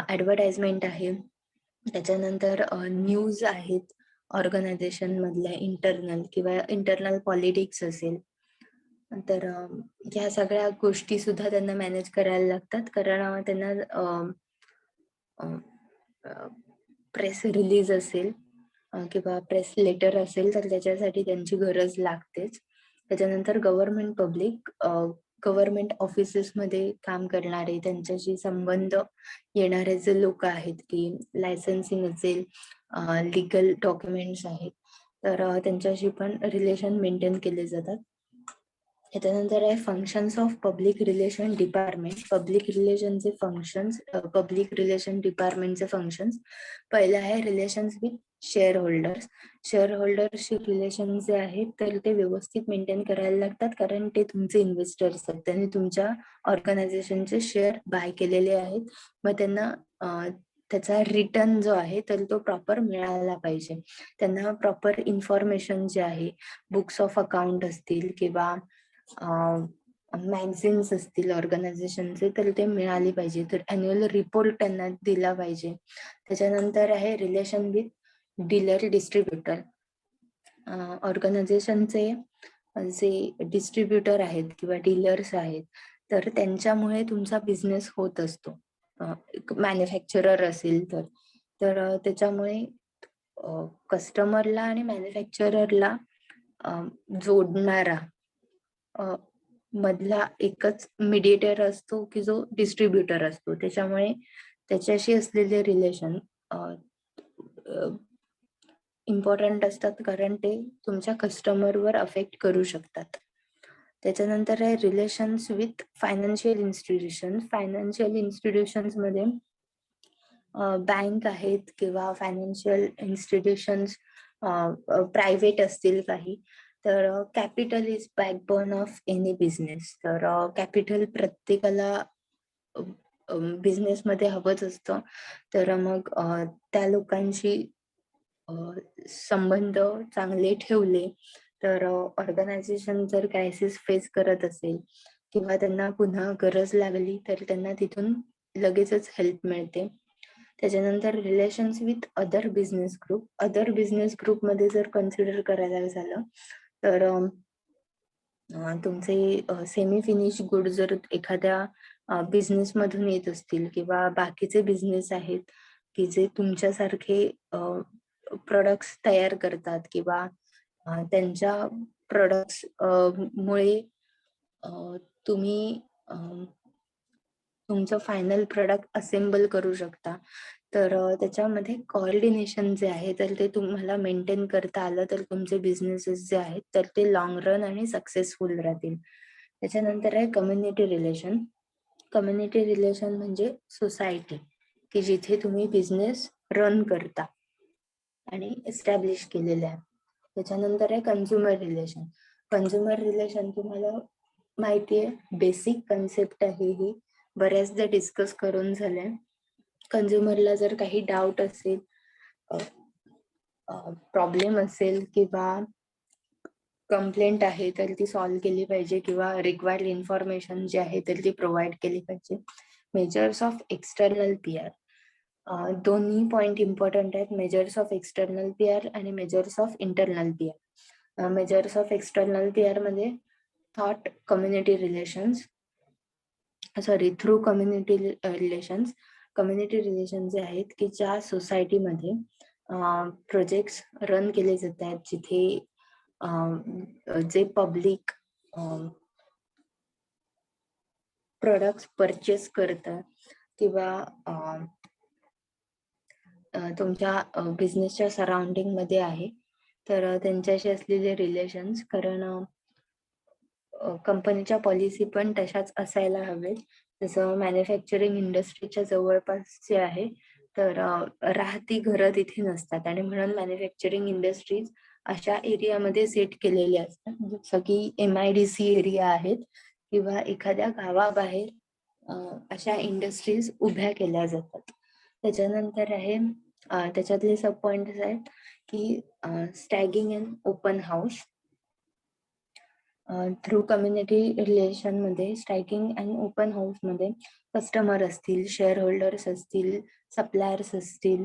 ऍडव्हर्टाइजमेंट आहे. त्याच्यानंतर न्यूज आहेत ऑर्गनायझेशन मधल्या, इंटरनल किंवा इंटरनल पॉलिटिक्स असेल, तर ह्या सगळ्या गोष्टी सुद्धा त्यांना मॅनेज करायला लागतात, कारण त्यांना प्रेस रिलीज असेल किंवा प्रेस लेटर असेल तर त्याच्यासाठी त्यांची गरज लागतेच. त्याच्यानंतर गव्हर्नमेंट पब्लिक, गव्हर्नमेंट ऑफिसेस मध्ये काम करणारे, त्यांच्याशी संबंध येणारे जे लोक आहेत, की लायसन्सिंग असेल, लिगल डॉक्युमेंट्स आहेत, तर त्यांच्याशी पण रिलेशन मेंटेन केले जातात. त्याच्यानंतर आहे functions of public relation department. Public रिलेशनचे फंक्शन्स, पब्लिक रिलेशन डिपार्टमेंटचे फंक्शन्स. पहिलं आहे relations with share holders. Share होल्डरशी रिलेशन जे आहेत तर ते व्यवस्थित मेंटेन करायला लागतात, कारण ते तुमचे इन्व्हेस्टर्स आहेत, त्यांनी तुमच्या ऑर्गनायझेशनचे शेअर बाय केलेले आहेत. मग त्यांना त्याचा रिटर्न जो आहे तर तो प्रॉपर मिळाला पाहिजे. त्यांना प्रॉपर इन्फॉर्मेशन जे आहे, बुक्स ऑफ अकाउंट असतील किंवा मॅगझिन्स असतील ऑर्गनायझेशनचे, तर ते मिळाले पाहिजे. तर अॅन्युअल रिपोर्ट त्यांना दिला पाहिजे. त्याच्यानंतर आहे रिलेशन विथ डीलर डिस्ट्रीब्युटर. ऑर्गनायझेशनचे जे डिस्ट्रीब्युटर आहेत किंवा डीलर्स आहेत, तर त्यांच्यामुळे तुमचा बिझनेस होत असतो. मॅन्युफॅक्चरर असेल तर त्याच्यामुळे कस्टमरला आणि मॅन्युफॅक्चररला जोडणारा मधला एकच मीडिएटर असतो की जो डिस्ट्रीब्युटर असतो. त्याच्यामुळे त्याच्याशी असलेले रिलेशन इम्पॉर्टंट असतात, कारण ते तुमच्या कस्टमरवर अफेक्ट करू शकतात. त्याच्यानंतर आहे relations with financial institutions. Financial institutions मध्ये बँक आहेत किंवा फायनान्शियल इन्स्टिट्यूशन्स प्रायव्हेट असतील काही, तर capital is backbone of any business. तर कॅपिटल प्रत्येकाला बिझनेस मध्ये हवंच असतं. तर मग त्या लोकांशी संबंध चांगले ठेवले तर ऑर्गनायझेशन जर क्रायसिस फेस करत असेल किंवा त्यांना पुन्हा गरज लागली तर त्यांना तिथून लगेचच हेल्प मिळते. त्याच्यानंतर relations with other business group मध्ये जर कन्सिडर करायला झालं तर तुमचे सेमी फिनिश गुड जर एखाद्या बिझनेस मधून येत असतील किंवा बाकीचे बिझनेस आहेत की जे तुमच्यासारखे प्रोडक्ट्स तयार करतात किंवा त्यांच्या प्रोडक्ट्स मुळे तुम्ही तुमचं फायनल प्रोडक्ट असेंबल करू शकता. तर त्याच्यामध्ये कोऑर्डिनेशन जे आहे तर ते तुम्हाला मेंटेन करता आलं तर तुमचे बिझनेसेस जे आहेत तर ते लॉंग रन आणि सक्सेसफुल राहतील. त्याच्यानंतर आहे कम्युनिटी रिलेशन. कम्युनिटी रिलेशन म्हणजे सोसायटी की जिथे तुम्ही बिझनेस रन करता आणि एस्टॅब्लिश केलेले आहे. त्याच्यानंतर आहे कन्झ्युमर रिलेशन. कन्झ्युमर रिलेशन तुम्हाला माहितीये बेसिक कन्सेप्ट आहे ही, बऱ्याचदा डिस्कस करून झालंय. कन्झ्युमरला जर काही डाऊट असेल, प्रॉब्लेम असेल किंवा कंप्लेंट आहे तर ती सॉल्व्ह केली पाहिजे किंवा रिक्वायर्ड इन्फॉर्मेशन जी आहे तर ती प्रोव्हाइड केली पाहिजे. Measures of external PR. दोन्ही पॉइंट इम्पॉर्टंट आहेत, मेजर्स ऑफ एक्सटर्नल पीआर आणि measures of internal PR. Measures of external PR मध्ये thought community relations through community relations. Community relation जे आहेत की ज्या सोसायटीमध्ये प्रोजेक्ट्स रन केले जात आहेत जिथे जे पब्लिक प्रोडक्ट्स परचेस करतात किंवा तुमच्या बिझनेसच्या सराउंडिंग मध्ये आहे तर त्यांच्याशी असलेले रिलेशन्स, कारण कंपनीच्या पॉलिसी पण तशाच असायला हवेत. जसं मॅन्युफॅक्चरिंग इंडस्ट्रीच्या जवळपास जे आहे तर राहती घरं तिथे नसतात आणि म्हणून मॅन्युफॅक्चरिंग इंडस्ट्रीज अशा एरियामध्ये सेट केलेले असतात. जसं की MIDC एरिया आहेत किंवा एखाद्या गावाबाहेर अशा इंडस्ट्रीज उभ्या केल्या जातात. त्याच्यानंतर आहे त्याच्यातले सब पॉइंट्स आहेत की staging in open house. Through community relation मध्ये स्ट्रायकिंग अँड ओपन हाऊस मध्ये कस्टमर असतील, शेअर होल्डर्स असतील, सप्लायर्स असतील,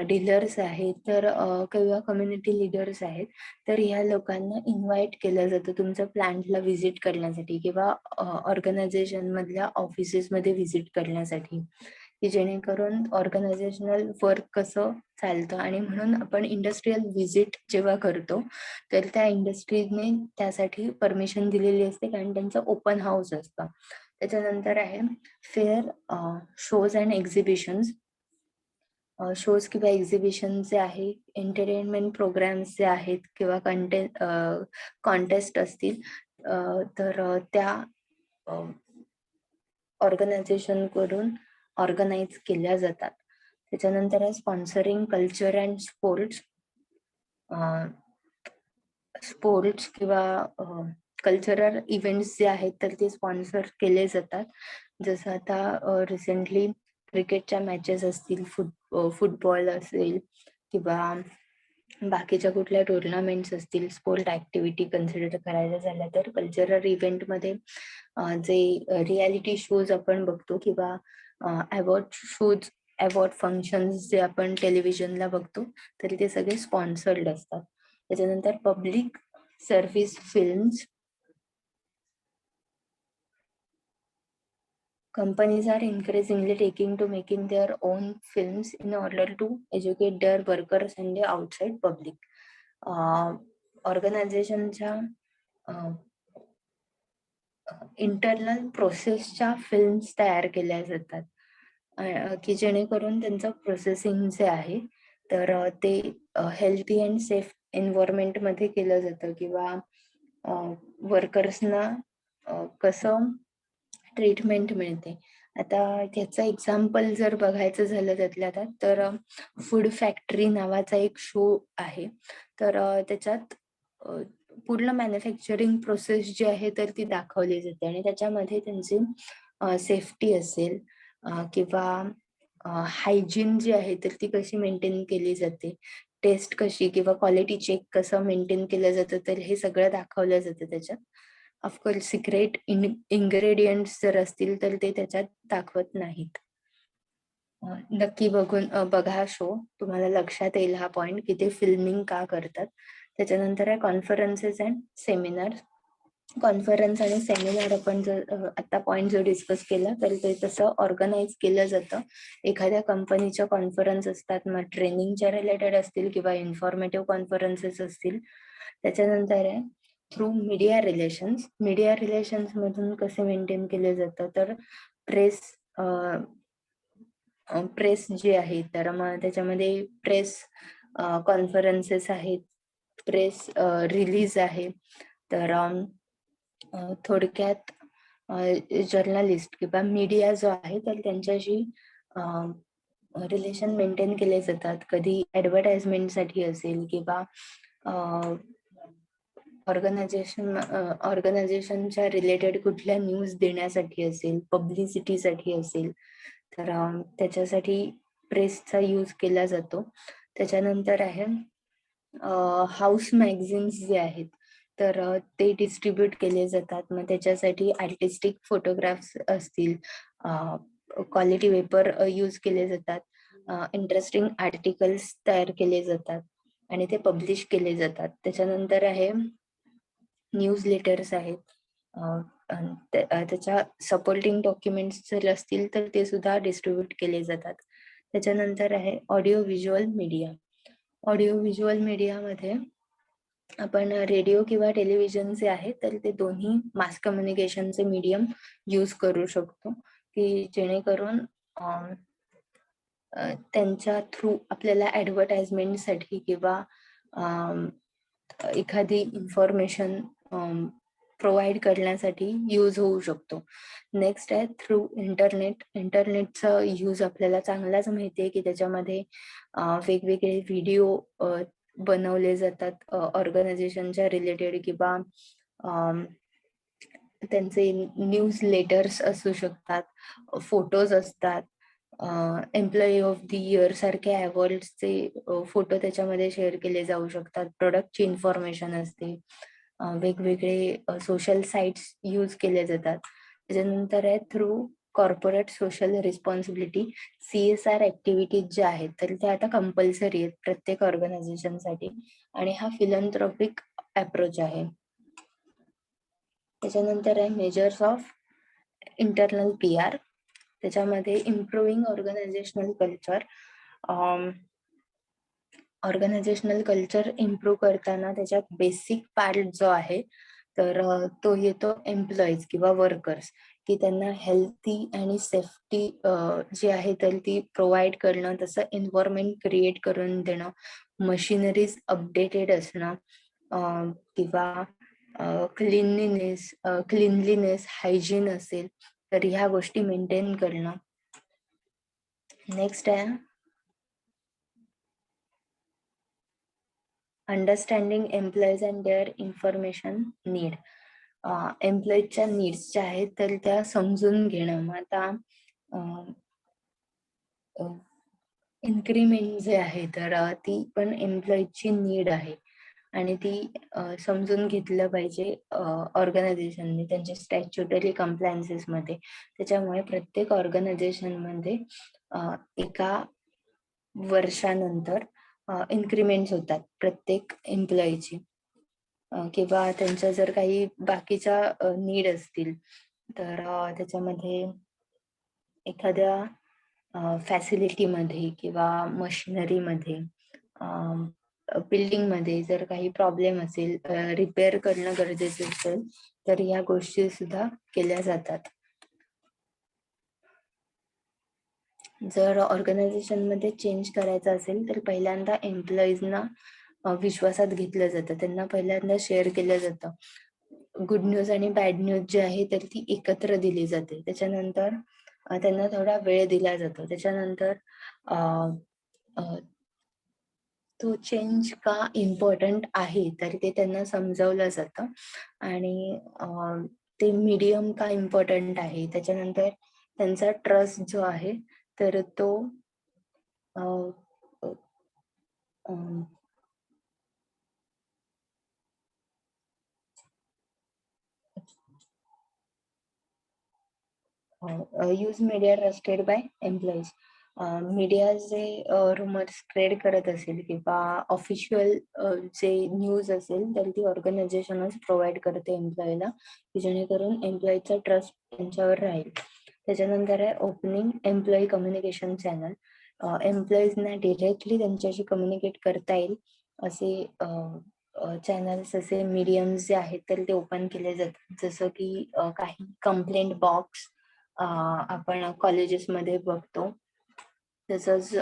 डीलर्स आहेत तर किंवा कम्युनिटी लिडर्स आहेत तर ह्या लोकांना इन्व्हाइट केलं जातं तुमच्या प्लांटला व्हिजिट करण्यासाठी किंवा ऑर्गनायझेशन मधल्या ऑफिसेस मध्ये व्हिजिट करण्यासाठी की जेणेकरून ऑर्गनायझेशनल वर्क कसं चालतं. आणि म्हणून आपण इंडस्ट्रियल व्हिजिट जेव्हा करतो तर त्या इंडस्ट्रीजने त्यासाठी परमिशन दिलेली असते कारण त्यांचं ओपन हाऊस असतं. त्याच्यानंतर आहे fair, shows and exhibitions. Shows किंवा एक्झिबिशन जे आहे, एंटरटेनमेंट प्रोग्राम्स जे आहेत किंवा कॉन्टेस्ट असतील तर त्या ऑर्गनायझेशन कडून ऑर्गनाईज केल्या जातात. त्याच्यानंतर आहे sponsoring culture and sports. Sports किंवा कल्चरल इव्हेंट्स जे आहेत तर ते स्पॉन्सर केले जातात. जसं आता रिसेंटली क्रिकेटच्या मॅचेस असतील, फुटबॉल असेल किंवा बाकीच्या कुठल्या टुर्नामेंट्स असतील, स्पोर्ट ऍक्टिव्हिटी कन्सिडर करायला झाल्या तर कल्चरल इव्हेंट मध्ये जे रियालिटी शोज आपण बघतो किंवा अवॉर्ड फंक्शन्स जे आपण टेलिव्हिजनला बघतो तरी ते सगळे स्पॉन्सर्ड असतात. त्याच्यानंतर public service films. Companies are increasingly taking to making their own films in order to educate their workers and the outside public. ऑर्गनायझेशनच्या इंटरनल प्रोसेसच्या फिल्म्स तयार केल्या जातात की जेणेकरून त्यांचं प्रोसेसिंग जे आहे तर ते हेल्थी अँड सेफ एन्व्हायरमेंट मध्ये केलं जातं किंवा वर्कर्सना कसं ट्रीटमेंट मिळते आता त्याचं एक्झाम्पल जर बघायचं झालं त्यातल्या त्यात तर फूड फॅक्टरी नावाचा एक शो आहे. तर त्याच्यात पूर्ण मॅन्युफॅक्चरिंग प्रोसेस जी आहे तर ती दाखवली जाते आणि त्याच्यामध्ये त्यांची सेफ्टी असेल किंवा हायजीन जी आहे तर ती कशी मेंटेन केली जाते, टेस्ट कशी किंवा क्वालिटी चेक कसं मेंटेन केलं जातं, तर हे सगळं दाखवलं जातं त्याच्यात. ऑफकोर्स सिक्रेट इन्ग्रेडियंट्स जर असतील तर ते त्याच्यात दाखवत नाहीत. नक्की बघा हा शो. तुम्हाला लक्षात येईल हा पॉइंट की ते फिल्मिंग का करतात. त्याच्यानंतर आहे कॉन्फरन्सेस अँड सेमिनार. कॉन्फरन्स आणि सेमिनार आपण जर आता पॉइंट जो डिस्कस केला तर ते तसं ऑर्गनाइज केलं जातं. एखाद्या कंपनीच्या कॉन्फरन्स असतात, मग ट्रेनिंगच्या रिलेटेड असतील किंवा इन्फॉर्मेटिव्ह कॉन्फरन्सेस असतील. त्याच्यानंतर आहे through media relations. Media relations मधून कसे मेंटेन केले जातं तर प्रेस प्रेस जी आहे तर मग त्याच्यामध्ये प्रेस कॉन्फरन्सेस आहेत, प्रेस रिलीज आहे. तर थोडक्यात जर्नलिस्ट किंवा मीडिया जो आहे तर त्यांच्याशी रिलेशन मेंटेन केले जातात. कधी ऍडव्हर्टाइजमेंटसाठी असेल किंवा ऑर्गनायझेशनच्या रिलेटेड कुठल्या न्यूज देण्यासाठी असेल, पब्लिसिटीसाठी असेल, तर त्याच्यासाठी प्रेसचा यूज केला जातो. त्याच्यानंतर आहे हाऊस मॅगझिन्स जे आहेत तर ते डिस्ट्रीब्यूट केले जातात. मग त्याच्यासाठी आर्टिस्टिक फोटोग्राफ्स असतील, क्वालिटी पेपर यूज केले जातात, इंटरेस्टिंग आर्टिकल्स तयार केले जातात आणि ते पब्लिश केले जातात. त्याच्यानंतर आहे न्यूज लेटर्स आहेत. त्याच्या सपोर्टिंग डॉक्युमेंट्स जर असतील तर ते सुद्धा डिस्ट्रीब्यूट केले जातात. त्याच्यानंतर आहे audio visual media. Audio visual मीडियामध्ये आपण रेडिओ किंवा टेलिव्हिजन जे आहे तर ते दोन्ही मास कम्युनिकेशनचे मीडियम यूज करू शकतो, की जेणेकरून त्यांच्या थ्रू आपल्याला ऍडव्हर्टाइजमेंटसाठी किंवा एखादी इन्फॉर्मेशन प्रोव्हाइड करण्यासाठी यूज होऊ शकतो. नेक्स्ट आहे थ्रू इंटरनेट. इंटरनेटचा यूज आपल्याला चांगलाच माहिती आहे की त्याच्यामध्ये वेगवेगळे व्हिडिओ बनवले जातात ऑर्गनायझेशनच्या रिलेटेड किंवा त्यांचे न्यूज लेटर्स असू शकतात, फोटोज असतात, एम्प्लॉई ऑफ द इयर सारखे अवॉर्ड्सचे फोटो त्याच्यामध्ये शेअर केले जाऊ शकतात, प्रोडक्टची इन्फॉर्मेशन असते, वेगवेगळे सोशल साइट्स यूज केले जातात. त्याच्यानंतर आहे through corporate social responsibility. CSR activities ज्या आहेत तर त्या आता कंपल्सरी आहेत प्रत्येक ऑर्गनायझेशनसाठी आणि हा फिलॅन्थ्रॉपिक अप्रोच आहे. त्याच्यानंतर आहे मेजर्स ऑफ इंटरनल PR. त्याच्यामध्ये improving organisational culture. Organisational culture improve करताना त्याच्यात बेसिक पार्ट जो आहे तर तो येतो एम्प्लॉईज किंवा वर्कर्स, की त्यांना हेल्थी आणि सेफ्टी जी आहे तर ती प्रोव्हाइड करणं, तसं एन्व्हायरमेंट क्रिएट करून देणं, मशिनरीज अपडेटेड असणं किंवा क्लिनलीनेस हायजीन असेल तर ह्या गोष्टी मेंटेन करणं. नेक्स्ट आहे understanding employees and their information need. एम्प्लॉईजच्या नीड्स ज्या आहेत तर त्या समजून घेणं. मग आता इन्क्रीमेंट जे आहे तर ती पण एम्प्लॉईजची नीड आहे आणि ती समजून घेतलं पाहिजे ऑर्गनायझेशनने त्यांच्या स्टॅच्युटरी कंप्लायन्सेस मध्ये. त्याच्यामुळे प्रत्येक ऑर्गनायझेशन मध्ये एका वर्षानंतर इन्क्रीमेंट होतात प्रत्येक एम्प्लॉईची, किंवा त्यांच्या जर काही बाकीच्या नीड असतील तर त्याच्यामध्ये एखाद्या फॅसिलिटीमध्ये किंवा मशिनरीमध्ये, बिल्डिंग मध्ये जर काही प्रॉब्लेम असेल, रिपेअर करणं गरजेचं असेल तर या गोष्टी सुद्धा केल्या जातात. जर ऑर्गनायझेशन मध्ये चेंज करायचं असेल तर पहिल्यांदा एम्प्लॉईजना विश्वासात घेतलं जातं, त्यांना पहिल्यांदा शेअर केलं जातं. गुड न्यूज आणि बॅड न्यूज जी आहे तर ती एकत्र दिली जाते. त्याच्यानंतर त्यांना थोडा वेळ दिला जातो. त्याच्यानंतर तो चेंज का इम्पॉर्टंट आहे तर ते त्यांना समजावलं जातं आणि ते मीडियम का इम्पॉर्टंट आहे. त्याच्यानंतर त्यांचा ट्रस्ट जो आहे तर तो uh, uh, um, use media trusted by employees. Media जे रुमर्स स्प्रेड करत असेल किंवा ऑफिशियल जे न्यूज असेल तर ती ऑर्गनायझेशनच प्रोव्हाइड करते एम्प्लॉईला की जेणेकरून एम्प्लॉईचा ट्रस्ट त्यांच्यावर राहील. त्याच्यानंतर आहे ओपनिंग एम्प्लॉई कम्युनिकेशन चॅनल. एम्प्लॉईजना डिरेक्टली त्यांच्याशी कम्युनिकेट करता येईल असे चॅनल्स, असे मीडियम्स जे आहेत तर ते ओपन केले जातात. जसं की काही कंप्लेंट बॉक्स आपण कॉलेजेसमध्ये बघतो, तसंच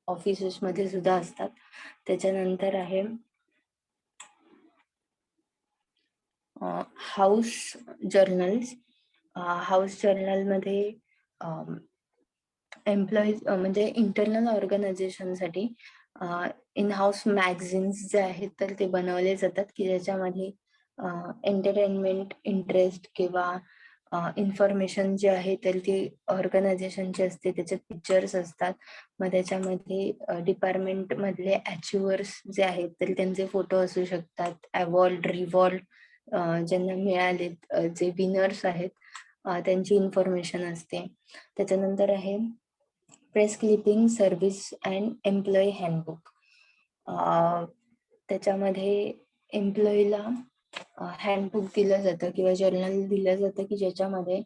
ऑफिसेसमध्ये सुद्धा असतात. त्याच्यानंतर आहे हाऊस जर्नल्स. हाऊस जर्नलमध्ये एम्प्लॉईज म्हणजे इंटरनल ऑर्गनायझेशनसाठी इन हाऊस मॅगझिन्स जे आहेत तर ते बनवले जातात की ज्याच्यामध्ये एंटरटेनमेंट, इंटरेस्ट किंवा इन्फॉर्मेशन जे आहे तर ती ऑर्गनायझेशनची असते, त्याचे पिक्चर्स असतात. मग त्याच्यामध्ये डिपार्टमेंट मधले अचिव्हर्स जे आहेत तर त्यांचे फोटो असू शकतात. अवॉर्ड, रिवॉर्ड ज्यांना मिळालेत, जे विनर्स आहेत त्यांची इन्फॉर्मेशन असते. त्याच्यानंतर आहे press clipping service and employee handbook. त्याच्यामध्ये एम्प्लॉईला हँडबुक दिलं जातं किंवा जर्नल दिलं जातं की ज्याच्यामध्ये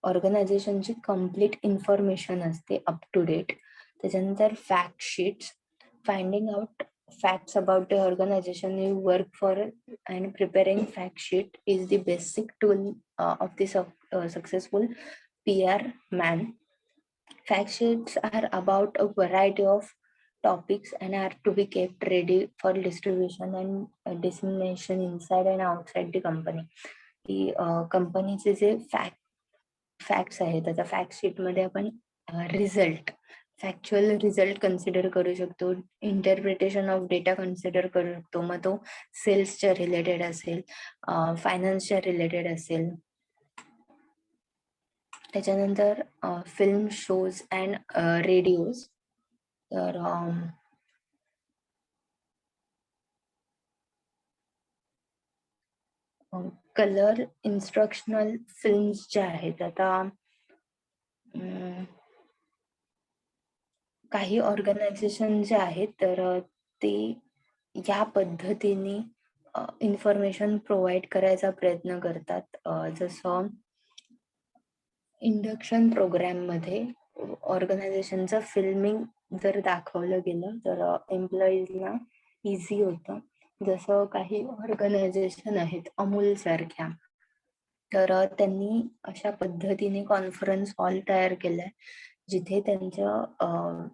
ऑर्गनायझेशनची कम्प्लीट इन्फॉर्मेशन असते अप टू डेट. त्याच्यानंतर fact sheets, finding out facts about the organization you work for, and preparing fact sheet is the basic tool of the successful PR man. Fact sheets are about a variety of topics and are to be kept ready for distribution and dissemination inside and outside the company. की कंपनीचे जे facts आहेत, आता fact sheet मध्ये आपण result, factual result consider करू शकतो, interpretation of data consider करू शकतो. मग तो सेल्सच्या रिलेटेड असेल, फायनान्सच्या रिलेटेड असेल. त्याच्यानंतर फिल्म शोज अँड रेडिओज. तर कलर इन्स्ट्रक्शनल फिल्म्स ज्या आहेत, आता काही ऑर्गनायझेशन जे आहेत तर ते या पद्धतीने इन्फॉर्मेशन प्रोव्हाइड करायचा प्रयत्न करतात. जसं इंडक्शन प्रोग्राम मध्ये ऑर्गनायझेशनचं फिल्मिंग जर दाखवलं गेलं तर एम्प्लॉईजना इझी होतं. जसं काही ऑर्गनायझेशन आहेत अमूल सारख्या, तर त्यांनी अशा पद्धतीने कॉन्फरन्स हॉल तयार केलाय जिथे त्यांचं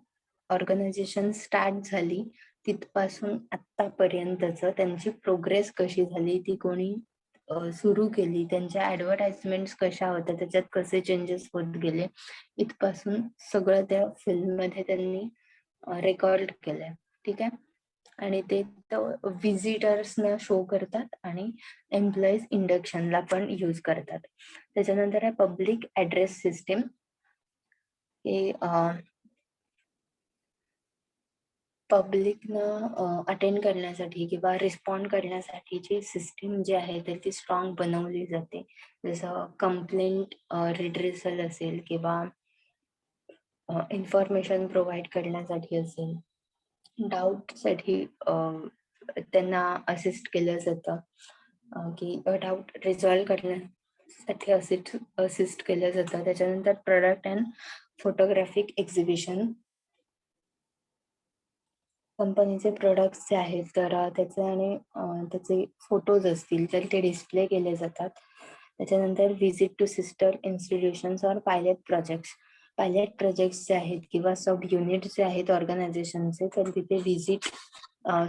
ऑर्गनायझेशन स्टार्ट झाली तिथपासून आतापर्यंतच त्यांची प्रोग्रेस कशी झाली, ती कोणी सुरू केली, त्यांच्या ऍडव्हर्टाइजमेंट कशा होत्या, त्याच्यात कसे चेंजेस होत गेले, इथपासून सगळं त्या फिल्म मध्ये त्यांनी रेकॉर्ड केलंय. ठीक आहे. आणि ते विजिटर्सना शो करतात आणि एम्प्लॉईज इंडक्शनला पण यूज करतात. त्याच्यानंतर आहे पब्लिक ऍड्रेस सिस्टीम. हे पब्लिकनं अटेंड करण्यासाठी किंवा रिस्पॉन्ड करण्यासाठीची सिस्टीम जी आहे तर ती स्ट्रॉंग बनवली जाते. जसं कंप्लेंट रिड्रेसल असेल किंवा इन्फॉर्मेशन प्रोव्हाइड करण्यासाठी असेल, डाऊट साठी त्यांना असिस्ट केलं जातं की डाऊट रिझॉल्व्ह करण्यासाठी असिस्ट केलं जातं. त्याच्यानंतर प्रोडक्ट अँड फोटोग्राफिक एक्झिबिशन. कंपनीचे प्रोडक्ट्स जे आहेत तर त्याचे आणि त्याचे फोटोज असतील तर ते डिस्प्ले केले जातात. त्याच्यानंतर व्हिजिट टू सिस्टर इन्स्टिट्यूशन्स और पायलट प्रोजेक्ट्स जे आहेत किंवा सब युनिट जे आहेत ऑर्गनायझेशनचे तर तिथे व्हिजिट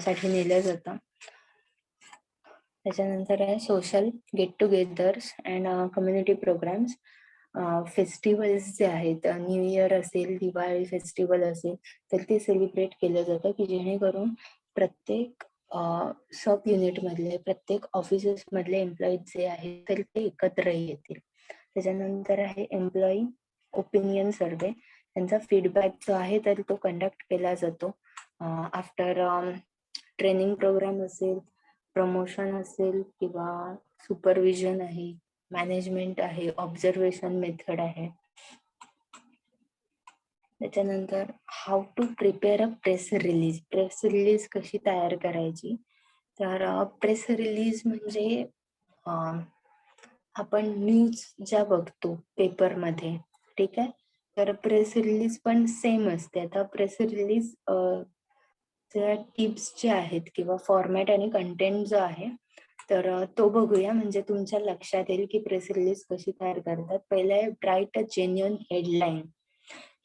साठी नेलं जातं. त्याच्यानंतर आहे social get togethers and community programmes. Festivals जे आहेत, न्यू इयर असेल, दिवाळी फेस्टिवल असेल, तर ते सेलिब्रेट केलं जातं की जेणेकरून प्रत्येक सब युनिट मधले, प्रत्येक ऑफिसेस मधले एम्प्लॉईज जे आहेत तर ते एकत्र येतील. त्याच्यानंतर आहे एम्प्लॉई ओपिनियन सर्वे. त्यांचा फीडबॅक जो आहे तर तो कंडक्ट केला जातो आफ्टर ट्रेनिंग प्रोग्राम असेल, प्रमोशन असेल किंवा सुपरविजन आहे, मॅनेजमेंट आहे, ऑब्झर्वेशन मेथड आहे. त्याच्यानंतर how to prepare a press release. Press release कशी तयार करायची, तर प्रेस रिलीज म्हणजे आपण न्यूज ज्या बघतो पेपरमध्ये, ठीक आहे, तर प्रेस रिलीज पण सेम असते. आता प्रेस रिलीज टिप्स जे आहेत किंवा फॉर्मॅट आणि कंटेंट जो आहे तर तो बघूया, म्हणजे तुमच्या लक्षात येईल की प्रेस रिलीज कशी तयार करतात. पहिलं आहे write a genuine headline.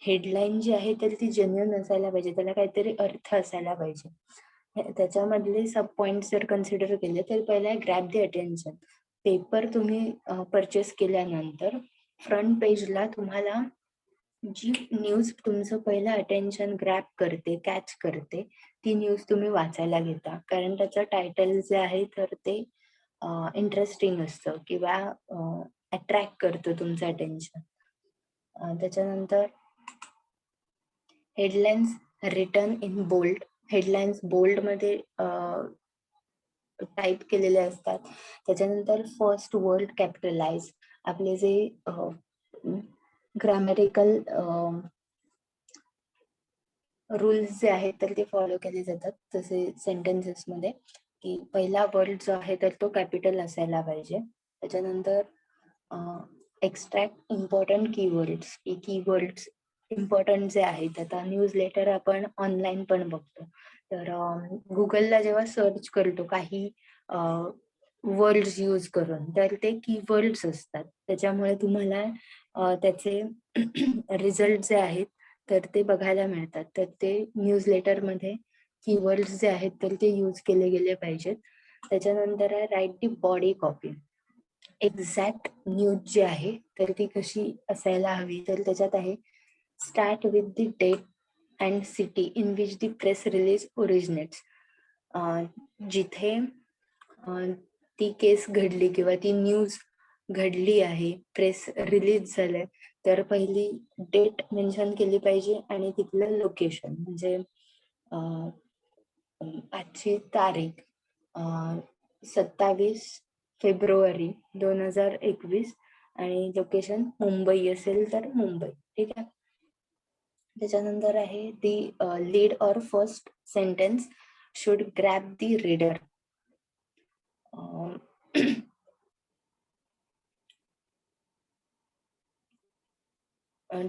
Headline जी आहे तर ती जेन्युइन असायला पाहिजे, त्याला काहीतरी अर्थ असायला पाहिजे. त्याच्यामधले सब पॉइंट जर कन्सिडर केले तर पहिला आहे ग्रॅब द अटेन्शन. पेपर तुम्ही परचेस केल्यानंतर फ्रंट पेजला तुम्हाला जी न्यूज तुमचं पहिलं अटेन्शन ग्रॅब करते, कॅच करते, ती न्यूज तुम्ही वाचायला घेता. कारण त्याचं टायटल जे आहे तर ते इंटरेस्टिंग असतं किंवा अट्रॅक्ट करतं तुमचं अटेन्शन. त्याच्यानंतर headlines written in bold. Headlines bold मध्ये टाईप केलेले असतात. त्याच्यानंतर फर्स्ट वर्ड कॅपिटलाइज. आपले जे ग्रामॅटिकल रूल्स जे आहेत तर ते फॉलो केले जातात. जसे सेंटेन्सेस मध्ये की पहिला वर्ड जो आहे तर तो कॅपिटल असायला पाहिजे. त्याच्यानंतर एक्स्ट्रॅक्ट इम्पॉर्टंट कीवर्ड्स. की कीवर्ड्स इम्पॉर्टंट जे आहेत, आता न्यूज लेटर आपण ऑनलाईन पण बघतो, तर गुगलला जेव्हा सर्च करतो काही वर्ड्स यूज करून, तर ते कीवर्ड्स असतात. त्याच्यामुळे तुम्हाला त्याचे रिझल्ट जे आहेत तर ते बघायला मिळतात. तर ते न्यूज लेटर मध्ये कीवर्ड्स जे आहेत तर ते यूज केले गेले पाहिजेत. त्याच्यानंतर आहे write the body copy. Exact news जी आहे तर ती कशी असायला हवी, तर त्याच्यात आहे start with the date and city in which the press release originates. जिथे ती केस घडली किंवा ती न्यूज घडली आहे, प्रेस रिलीज झालंय, तर पहिली डेट मेन्शन केली पाहिजे आणि तिथलं लोकेशन, म्हणजे आजची तारीख 27 फेब्रुवारी 2021 आणि लोकेशन मुंबई असेल तर मुंबई, ठीक आहे. त्याच्यानंतर आहे the lead or first sentence should grab the reader.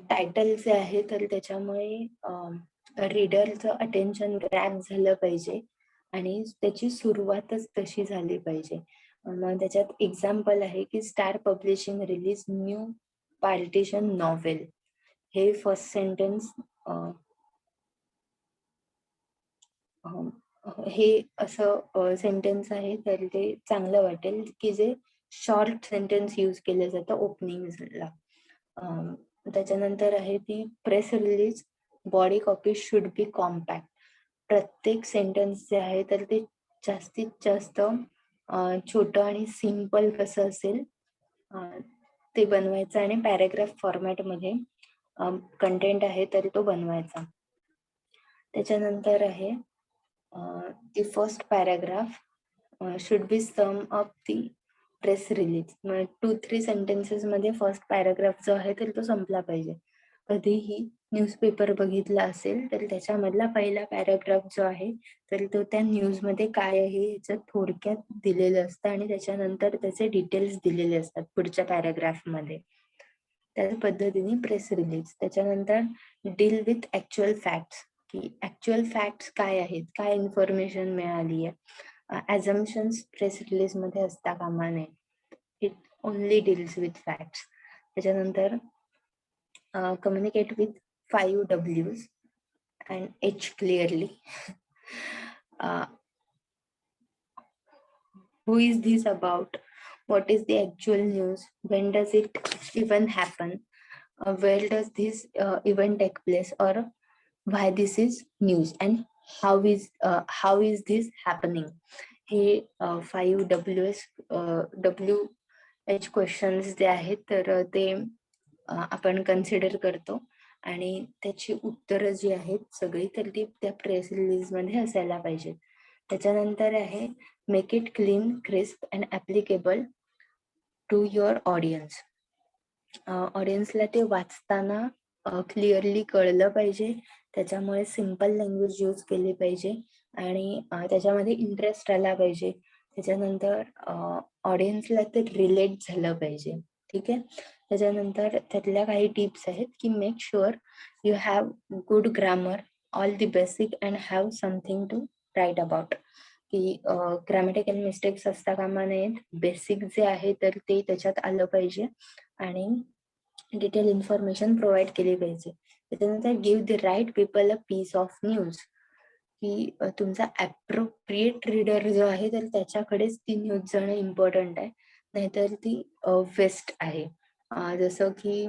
Title जे आहे तर त्याच्यामुळे रीडरचं अटेन्शन ग्रॅब झालं पाहिजे आणि त्याची सुरुवातच तशी झाली पाहिजे. मग त्याच्यात एक्झाम्पल आहे की star publishing release new partition novel. हे फर्स्ट सेंटेन्स हे असं सेंटेन्स आहे तर ते चांगलं वाटेल की जे शॉर्ट सेंटेन्स यूज केलं जातं ओपनिंगला. त्याच्यानंतर आहे ती press release body copy should be compact. प्रत्येक सेंटेन्स जे आहे तर ते जास्तीत जास्त छोटं आणि सिम्पल कसं असेल ते बनवायचं आणि पॅराग्राफ फॉर्मॅट मध्ये कंटेंट आहे तर तो बनवायचा. त्याच्यानंतर आहे the first paragraph should be sum of the press release. 2-3 sentences मध्ये फर्स्ट पॅराग्राफ जो आहे तर तो संपला पाहिजे. कधीही न्यूजपेपर बघितला असेल तर त्याच्यामधला पहिला पॅराग्राफ जो आहे तर तो त्या न्यूज मध्ये काय आहे याचं थोडक्यात दिलेलं असतं आणि त्याच्यानंतर त्याचे डिटेल्स दिलेले असतात पुढच्या पॅराग्राफ मध्ये. त्या पद्धतीने प्रेस रिलीज. त्याच्यानंतर डील विथ ऍक्च्युअल फॅक्ट्स. की ऍक्च्युअल फॅक्ट्स काय आहेत, काय इन्फॉर्मेशन मिळाली आहे. ऍझम्पशन्स प्रेस रिलीज मध्ये असता कामा नये. It only deals with facts. त्याच्यानंतर communicate with 5 Ws and H clearly. Who is this about, what is the actual news, when does it even happen, where does this event take place, or why this is news, and how is this happening. हे 5 WH questions जे आहेत तर ते आपण consider करतो आणि त्याची उत्तरं जी आहेत सगळी तर ती त्या प्रेस रिलीज मध्ये असायला पाहिजेत. त्याच्यानंतर आहे make it clean, crisp and applicable to your audience. ऑडियन्सला ते वाचताना क्लिअरली कळलं पाहिजे, त्याच्यामुळे सिम्पल लँग्वेज यूज केली पाहिजे आणि त्याच्यामध्ये इंटरेस्ट आला पाहिजे. त्याच्यानंतर ऑडियन्सला ते रिलेट झालं पाहिजे. ठीक आहे. त्याच्यानंतर त्यातल्या काही टिप्स आहेत की make sure you have good grammar, all the basic and have something to write about. की ग्रॅमॅटिकल मिस्टेक्स असता कामा नयेत, बेसिक जे आहे तर ते त्याच्यात आलं पाहिजे आणि डिटेल इन्फॉर्मेशन प्रोव्हाइड केली पाहिजे. त्याच्यानंतर give the right people a piece of news, की तुमचा ऍप्रोप्रिएट रीडर जो आहे तर त्याच्याकडेच ती न्यूज जाणं इम्पॉर्टंट आहे, नाहीतर ती वेस्ट आहे. जसं की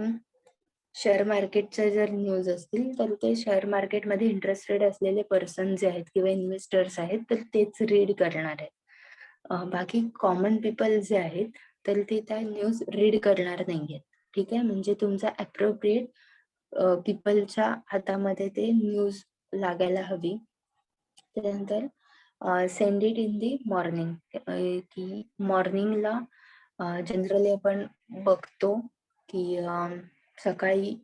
शेअर मार्केटच्या जर न्यूज असतील तर ते शेअर मार्केटमध्ये इंटरेस्टेड असलेले पर्सन जे आहेत किंवा इन्व्हेस्टर्स आहेत तर तेच रीड करणार आहेत. बाकी कॉमन पीपल जे आहेत तर ते त्या न्यूज रीड करणार नाहीयेत. ठीक आहे. म्हणजे तुमचा ऍप्रोप्रिएट पीपलच्या हातामध्ये ते न्यूज लागायला हवी. त्यानंतर send it in the morning, की मॉर्निंगला जनरली आपण बघतो की सकाळी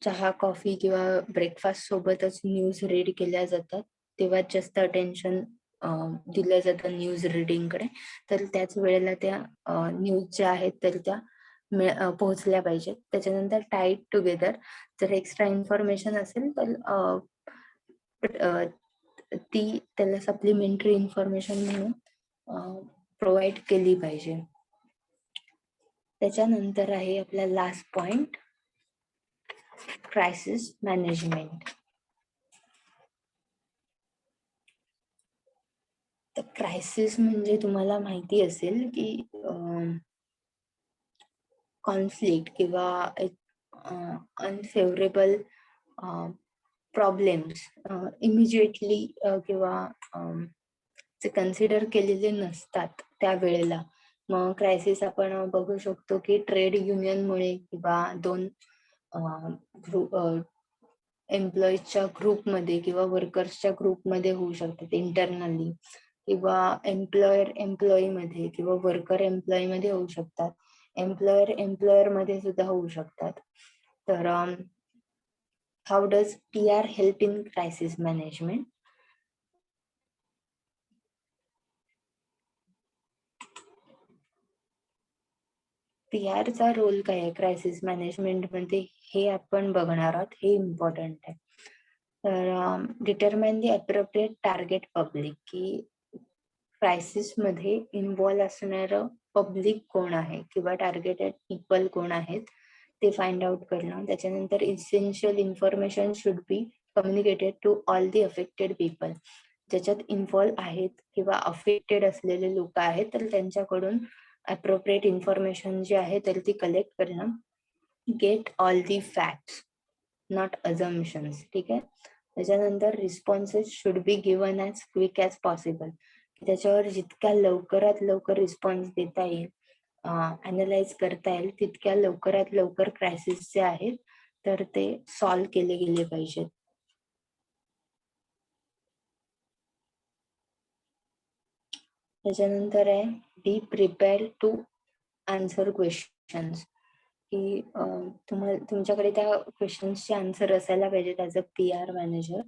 चहा कॉफी किंवा ब्रेकफास्ट सोबतच न्यूज रीड केल्या जातात, तेव्हा जास्त अटेन्शन दिलं जातं न्यूज रिडिंगकडे. तर त्याच वेळेला त्या न्यूज ज्या आहेत तर त्या पोहोचल्या पाहिजेत. त्याच्यानंतर टाईट टुगेदर, जर एक्स्ट्रा इन्फॉर्मेशन असेल तर ती त्याला सप्लिमेंटरी इन्फॉर्मेशन म्हणून प्रोव्हाइड केली पाहिजे. त्याच्यानंतर आहे आपला लास्ट पॉइंट, क्रायसिस मॅनेजमेंट. तर क्रायसिस म्हणजे तुम्हाला माहिती असेल की कॉन्फ्लिक्ट किंवा अनफेवरेबल प्रॉब्लेम्स इमिजिएटली किंवा जे कन्सिडर केलेले नसतात त्यावेळेला. मग क्रायसिस आपण बघू शकतो की ट्रेड युनियनमुळे किंवा दोन एम्प्लॉईजच्या ग्रुपमध्ये किंवा वर्कर्सच्या ग्रुपमध्ये होऊ शकतात इंटरनली, किंवा एम्प्लॉयर एम्प्लॉई मध्ये किंवा वर्कर एम्प्लॉई मध्ये होऊ शकतात, एम्प्लॉयर एम्प्लॉयर मध्ये सुद्धा होऊ शकतात. तर how does PR help in crisis management? PR चा रोल काय आहे क्रायसिस मॅनेजमेंट मध्ये हे आपण बघणार आहोत, हे इम्पॉर्टंट आहे. तर determine the appropriate target public, की क्रायसिस मध्ये इन्व्हॉल्व असणारं पब्लिक कोण आहे किंवा टार्गेटेड पीपल कोण आहेत ते फाइंड आउट करणं. त्याच्यानंतर essential information should be communicated to all the affected people, ज्याच्यात इन्व्हॉल्व आहेत किंवा अफेक्टेड असलेले लोक आहेत तर त्यांच्याकडून अप्रोप्रिएट इन्फॉर्मेशन जी आहे तर ती कलेक्ट करणं. Get all the facts, not assumptions. ठीक आहे. त्याच्यानंतर responses should be given as quick as possible, त्याच्यावर जितक्या लवकरात लवकर रिस्पॉन्स देता येईल, अनालाइज करता येईल तितक्या लवकरात लवकर क्रायसिस जे आहेत तर ते सॉल्व्ह केले गेले पाहिजेत. त्याच्यानंतर आहे be prepare to answer questions, की तुम्हाला तुमच्याकडे त्या क्वेश्चन्सचे आन्सर असायला पाहिजेत as a PR manager.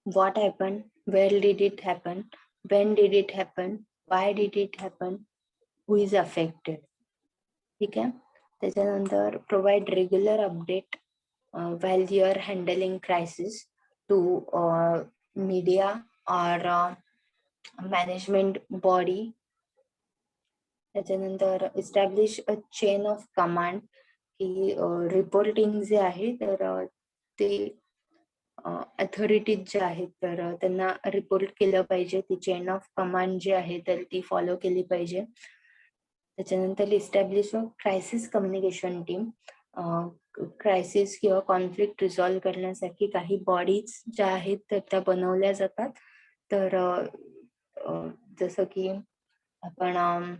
What happened? Where did it happen? When did it happen? Why did it happen? Who is affected? ठीक आहे. त्याच्यानंतर provide regular update while you are handling crisis to media or management body. त्याच्यानंतर establish a chain of command, की reporting जे आहे तर ते authorities ज्या आहेत तर त्यांना रिपोर्ट केलं पाहिजे. ती चेन ऑफ कमांड जी आहे तर ती फॉलो केली पाहिजे. त्याच्यानंतर इस्टॅब्लिश अ क्रायसिस कम्युनिकेशन टीम. क्रायसिस किंवा कॉन्फ्लिक्ट रिझॉल्व्ह करण्यासाठी काही बॉडीज ज्या आहेत तर त्या बनवल्या जातात. तर जसं की आपण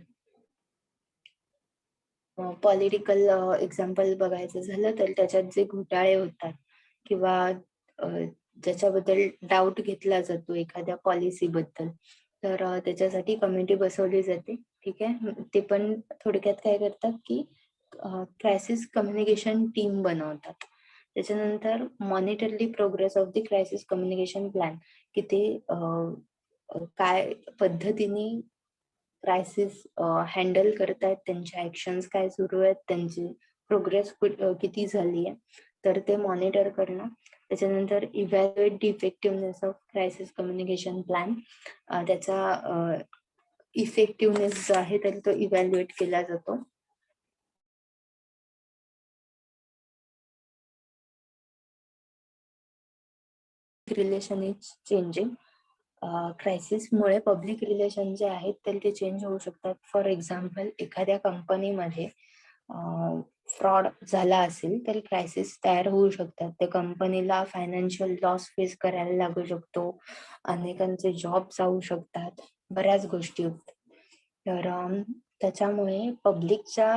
पॉलिटिकल एक्झाम्पल बघायचं झालं तर त्याच्यात जे घोटाळे होतात किंवा ज्याच्याबद्दल डाऊट घेतला जातो एखाद्या पॉलिसीबद्दल, तर त्याच्यासाठी कमिटी बसवली जाते. ठीक आहे. ते पण थोडक्यात काय करतात की क्रायसिस कम्युनिकेशन टीम बनवतात. त्याच्यानंतर मॉनिटरली progress of the crisis communication plan, की ते काय पद्धतीने क्रायसिस हँडल करतायत, त्यांच्या ऍक्शन्स काय सुरू आहेत, त्यांची प्रोग्रेस किती झाली आहे, तर ते मॉनिटर करणं. त्याच्यानंतर evaluate the effectiveness of crisis communication plan. त्याचा इफेक्टिव्हनेस जो आहे तर तो इव्हॅल्युएट केला जातो. Relation is changing. क्रायसिसमुळे पब्लिक रिलेशन जे आहेत तर ते चेंज होऊ शकतात. फॉर एक्झाम्पल, एखाद्या कंपनीमध्ये फ्रॉड झाला असेल तर क्रायसिस तयार होऊ शकतात. त्या कंपनीला फायनान्शियल लॉस फेस करायला लागू शकतो, अनेकांचे जॉब जाऊ शकतात, बऱ्याच गोष्टी होतात. तर त्याच्यामुळे पब्लिकच्या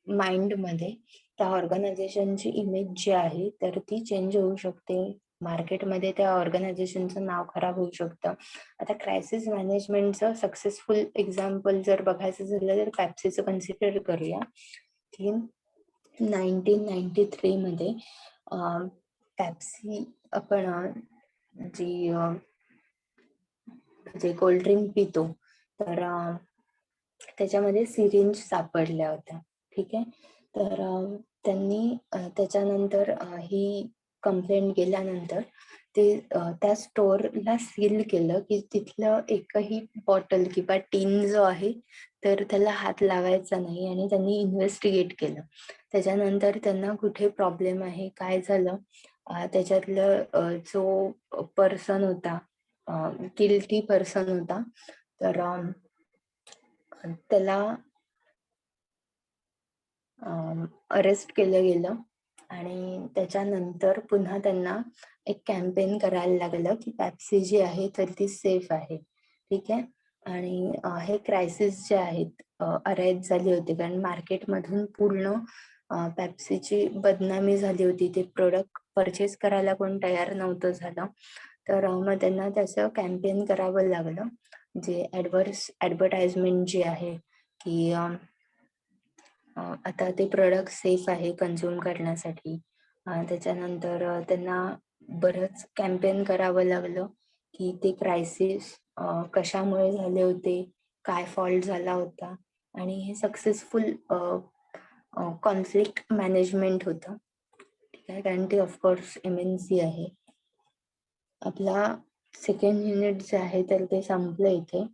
माइंडमध्ये त्या ऑर्गनायझेशनची इमेज जी आहे तर ती चेंज होऊ शकते. मार्केटमध्ये त्या ऑर्गनायझेशनचं नाव खराब होऊ शकतं. आता क्रायसिस मॅनेजमेंटचं सक्सेसफुल एक्झाम्पल जर बघायचं झालं तर पेप्सीचं कन्सिडर करूया, की 1993 मध्ये पेप्सी आपण जी जे कोल्ड ड्रिंक पितो तर त्याच्यामध्ये सिरिंज सापडल्या होत्या. ठीक आहे. तर त्यांनी त्याच्यानंतर ही कंप्लेंट केल्यानंतर ते त्या स्टोअरला सील केलं, की तिथलं एकही बॉटल किंवा टीन जो आहे तर त्याला हात लावायचा नाही, आणि त्यांनी इन्व्हेस्टिगेट केलं. त्याच्यानंतर त्यांना कुठे प्रॉब्लेम आहे, काय झालं, त्याच्यातलं जो पर्सन होता, गिल्टी पर्सन होता, तर त्याला अरेस्ट केलं गेलं. आणि त्याच्यानंतर पुन्हा त्यांना एक कॅम्पेन करायला लागलं की पेप्सी जी आहे तर ती सेफ आहे. ठीक आहे. आणि हे क्रायसिस जे आहेत अराईज झाली होती, कारण मार्केटमधून पूर्ण पेप्सीची बदनामी झाली होती. ते प्रोडक्ट परचेस करायला कोण तयार नव्हतं झालं. तर मग त्यांना त्याचं कॅम्पेन करावं लागलं, जे ऍडव्हर्टाइजमेंट जी आहे की आता ते प्रोडक्ट सेफ आहे कन्झ्युम करण्यासाठी. त्याच्यानंतर त्यांना बरंच कॅम्पेन करावं लागलं की ते क्रायसिस कशामुळे झाले होते, काय फॉल्ट झाला होता, आणि हे सक्सेसफुल कॉन्फ्लिक्ट मॅनेजमेंट होतं. ठीक आहे, कारण ते ऑफकोर्स MNC आहे. आपला सेकंड युनिट जे आहे तर ते संपलं इथे.